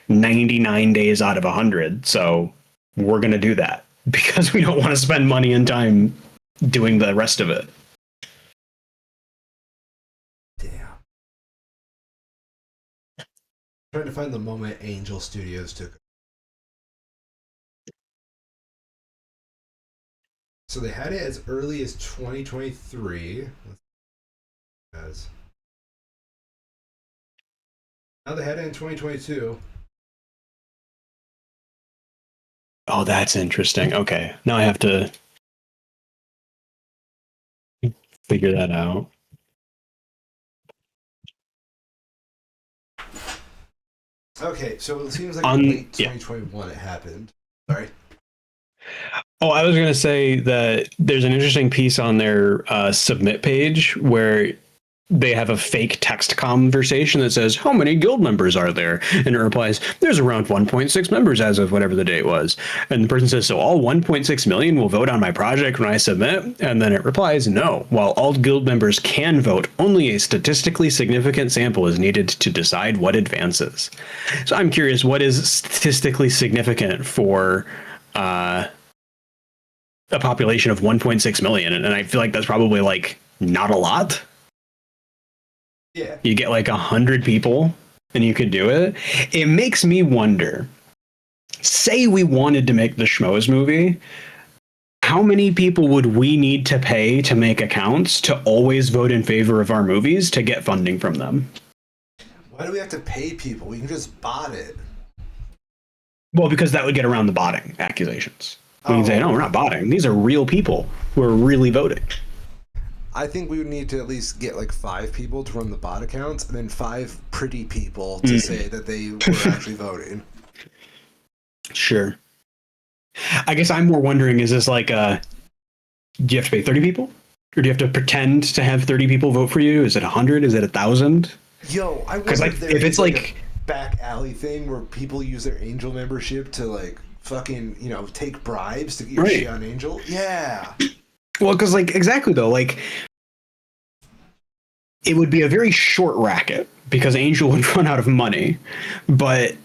99 days out of 100. So we're going to do that because we don't want to spend money and time doing the rest of it. Damn. Trying to find the moment Angel Studios took. So they had it as early as 2023. As now they had it in 2022. Oh, that's interesting. Okay. Now I have to figure that out. Okay, so it seems like late Yeah. 2021 it happened. Sorry. Oh, I was going to say that there's an interesting piece on their submit page where they have a fake text conversation that says, "How many guild members are there?" And it replies, "There's around 1.6 members as of whatever the date was." And the person says, "So all 1.6 million will vote on my project when I submit?" And then it replies, "No. While all guild members can vote, only a statistically significant sample is needed to decide what advances." So I'm curious, what is statistically significant for a population of 1.6 million? And I feel like that's probably like not a lot. Yeah. You get like 100 people and you could do it. It makes me wonder, say we wanted to make the Schmoes movie, how many people would we need to pay to make accounts to always vote in favor of our movies to get funding from them? Why do we have to pay people? We can just bot it. Well, because that would get around the botting accusations. We can say, no, we're not botting. These are real people who are really voting. I think we would need to at least get like 5 people to run the bot accounts and then 5 pretty people to say that they were actually voting. Sure. I guess I'm more wondering, is this like do you have to pay 30 people? Or do you have to pretend to have 30 people vote for you? Is it 100? Is it 1,000? Yo, I Because wonder like if there if it's is like a like back alley thing where people use their Angel membership to like fucking, take bribes to get your shit right. on Angel. Yeah. Well, because like exactly though, like it would be a very short racket because Angel would run out of money. But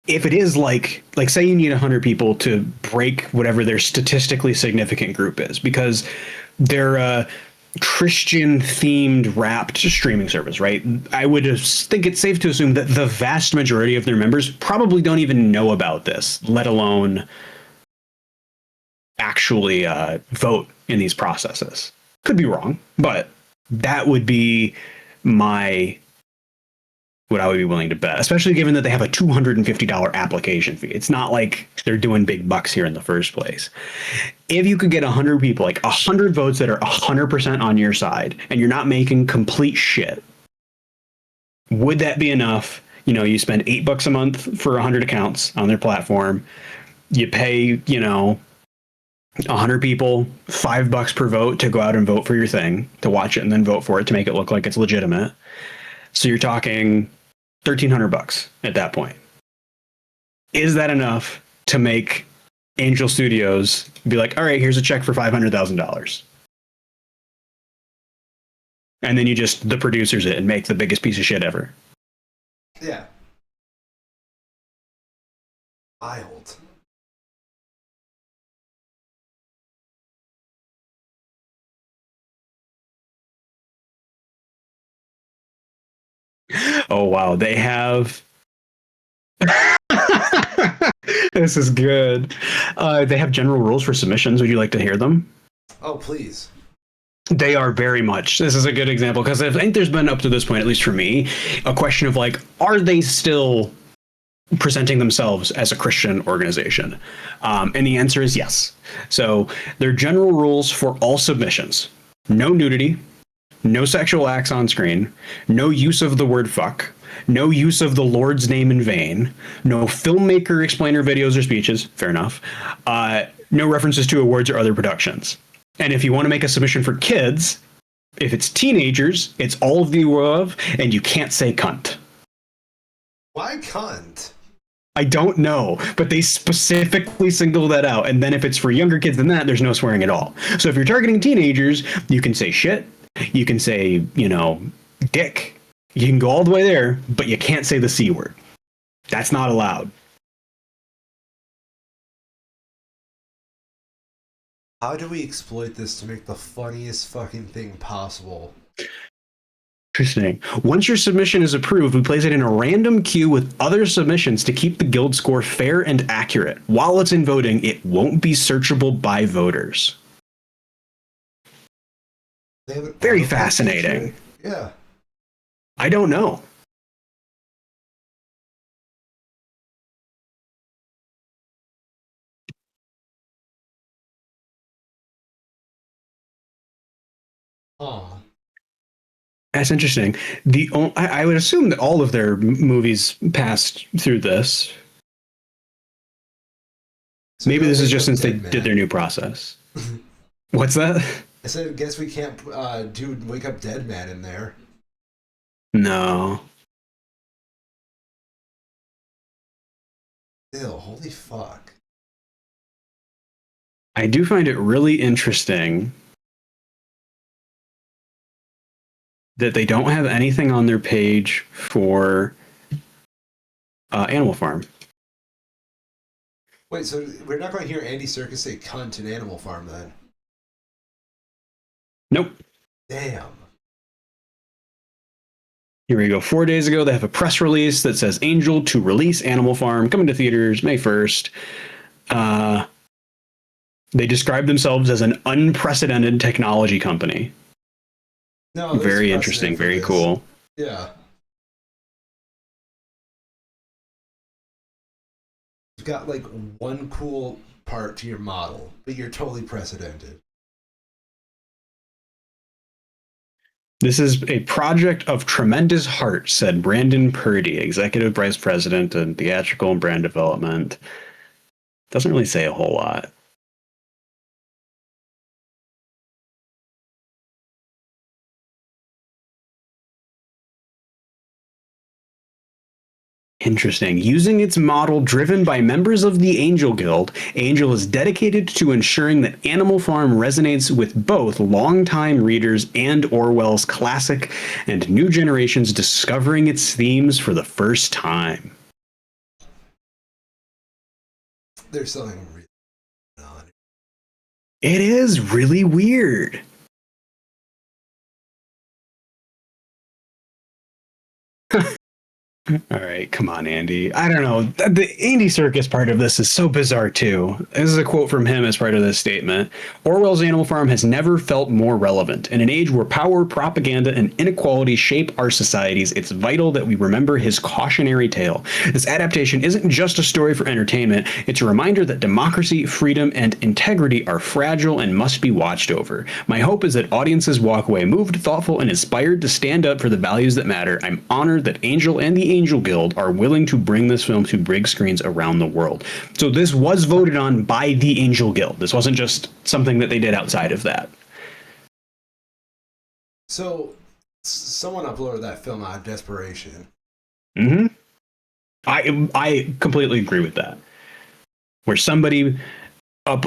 if it is like say you need 100 people to break whatever their statistically significant group is, because they're a Christian themed wrapped streaming service, right? I would think it's safe to assume that the vast majority of their members probably don't even know about this, let alone actually vote in these processes. Could be wrong, but that would be my what I would be willing to bet, especially given that they have a $250 application fee. It's not like they're doing big bucks here in the first place. If you could get 100 people, like 100 votes that are 100% on your side, and you're not making complete shit, would that be enough? You spend $8 a month for 100 accounts on their platform. You pay, 100 people $5 per vote to go out and vote for your thing, to watch it and then vote for it to make it look like it's legitimate. So you're talking $1,300 at that point. Is that enough to make Angel Studios be like, all right, here's a check for $500,000? And then you just the producers it and make the biggest piece of shit ever. Yeah. Wild. Oh wow, they have this is good. They have general rules for submissions. Would you like to hear them? Oh, please. They are very much. This is a good example because I think there's been up to this point, at least for me, a question of like, are they still presenting themselves as a Christian organization? And the answer is yes. So their general rules for all submissions: no nudity, no sexual acts on screen, no use of the word fuck, no use of the Lord's name in vain, no filmmaker explainer videos or speeches, fair enough, no references to awards or other productions. And if you want to make a submission for kids, if it's teenagers, it's all of the above, and you can't say cunt. Why cunt? I don't know, but they specifically single that out. And then if it's for younger kids than that, there's no swearing at all. So if you're targeting teenagers, you can say shit, you can say, dick, you can go all the way there, but you can't say the C word. That's not allowed. How do we exploit this to make the funniest fucking thing possible? Interesting. Once your submission is approved, we place it in a random queue with other submissions to keep the guild score fair and accurate. While it's in voting, it won't be searchable by voters. Very fascinating. Yeah. I don't know. Oh. That's interesting. I would assume that all of their movies passed through this. So maybe this is just since they man. did their new process. What's that? I said, I guess we can't do Wake Up Dead Man in there. No. Ew, holy fuck. I do find it really interesting that they don't have anything on their page for Animal Farm. Wait, so we're not going to hear Andy Serkis say cunt in Animal Farm then? Nope. Damn. Here we go. 4 days ago, they have a press release that says Angel to release Animal Farm, coming to theaters May 1st. They describe themselves as an unprecedented technology company. No, very interesting, very cool. Yeah. You've got like one cool part to your model, but you're totally precedented. This is a project of tremendous heart, said Brandon Purdy, Executive Vice President and Theatrical and Brand Development. Doesn't really say a whole lot. Interesting. Using its model driven by members of the Angel Guild, Angel is dedicated to ensuring that Animal Farm resonates with both longtime readers and Orwell's classic and new generations discovering its themes for the first time. There's something really on it. It is really weird. All right, come on, Andy. I don't know. The Andy Serkis part of this is so bizarre, too. This is a quote from him as part of this statement. Orwell's Animal Farm has never felt more relevant. In an age where power, propaganda, and inequality shape our societies, it's vital that we remember his cautionary tale. This adaptation isn't just a story for entertainment, it's a reminder that democracy, freedom, and integrity are fragile and must be watched over. My hope is that audiences walk away moved, thoughtful, and inspired to stand up for the values that matter. I'm honored that Angel and the Angel Guild are willing to bring this film to big screens around the world. So this was voted on by the Angel Guild. This wasn't just something that they did outside of that. So someone uploaded that film out of desperation. Mm-hmm. I completely agree with that. Where somebody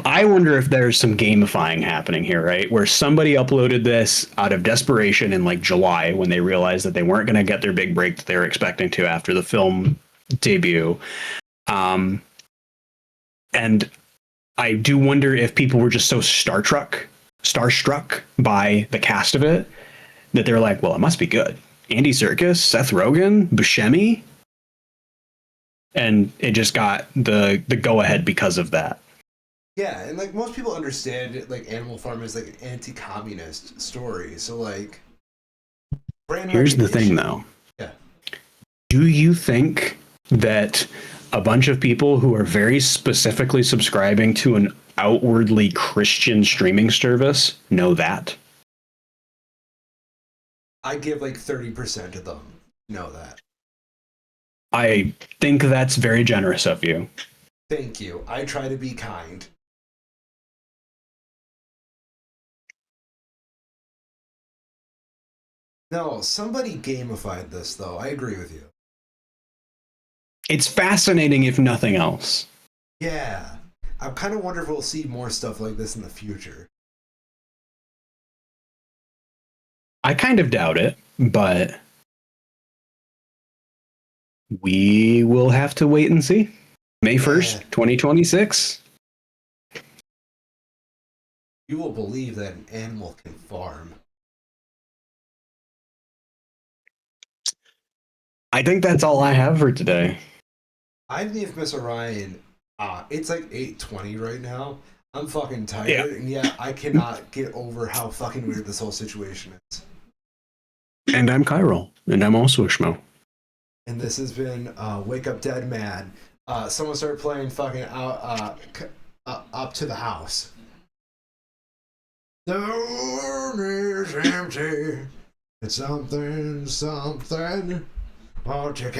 I wonder if there's some gamifying happening here, right? Where somebody uploaded this out of desperation in like July when they realized that they weren't going to get their big break that they were expecting to after the film debut. And I do wonder if people were just so starstruck by the cast of it that they're like, well, it must be good. Andy Serkis, Seth Rogen, Buscemi. And it just got the go ahead because of that. Yeah, and like most people understand it, like Animal Farm is like an anti-communist story. So like, brand here's the recognition. thing, though. Yeah. Do you think that a bunch of people who are very specifically subscribing to an outwardly Christian streaming service know that? I give like 30% of them know that. I think that's very generous of you. Thank you. I try to be kind. No, somebody gamified this though. I agree with you. It's fascinating, if nothing else. Yeah. I kind of wonder if we'll see more stuff like this in the future. I kind of doubt it, but we will have to wait and see. May 1st, 2026. You will believe that an animal can farm. I think that's all I have for today. I think Miss Orion, it's like 8:20 right now. I'm fucking tired, Yeah. and yet I cannot get over how fucking weird this whole situation is. And I'm Kyril, and I'm also a Schmo. And this has been Wake Up Dead Man. Someone start playing fucking Up to the House. The room is empty. It's something. Won't you come?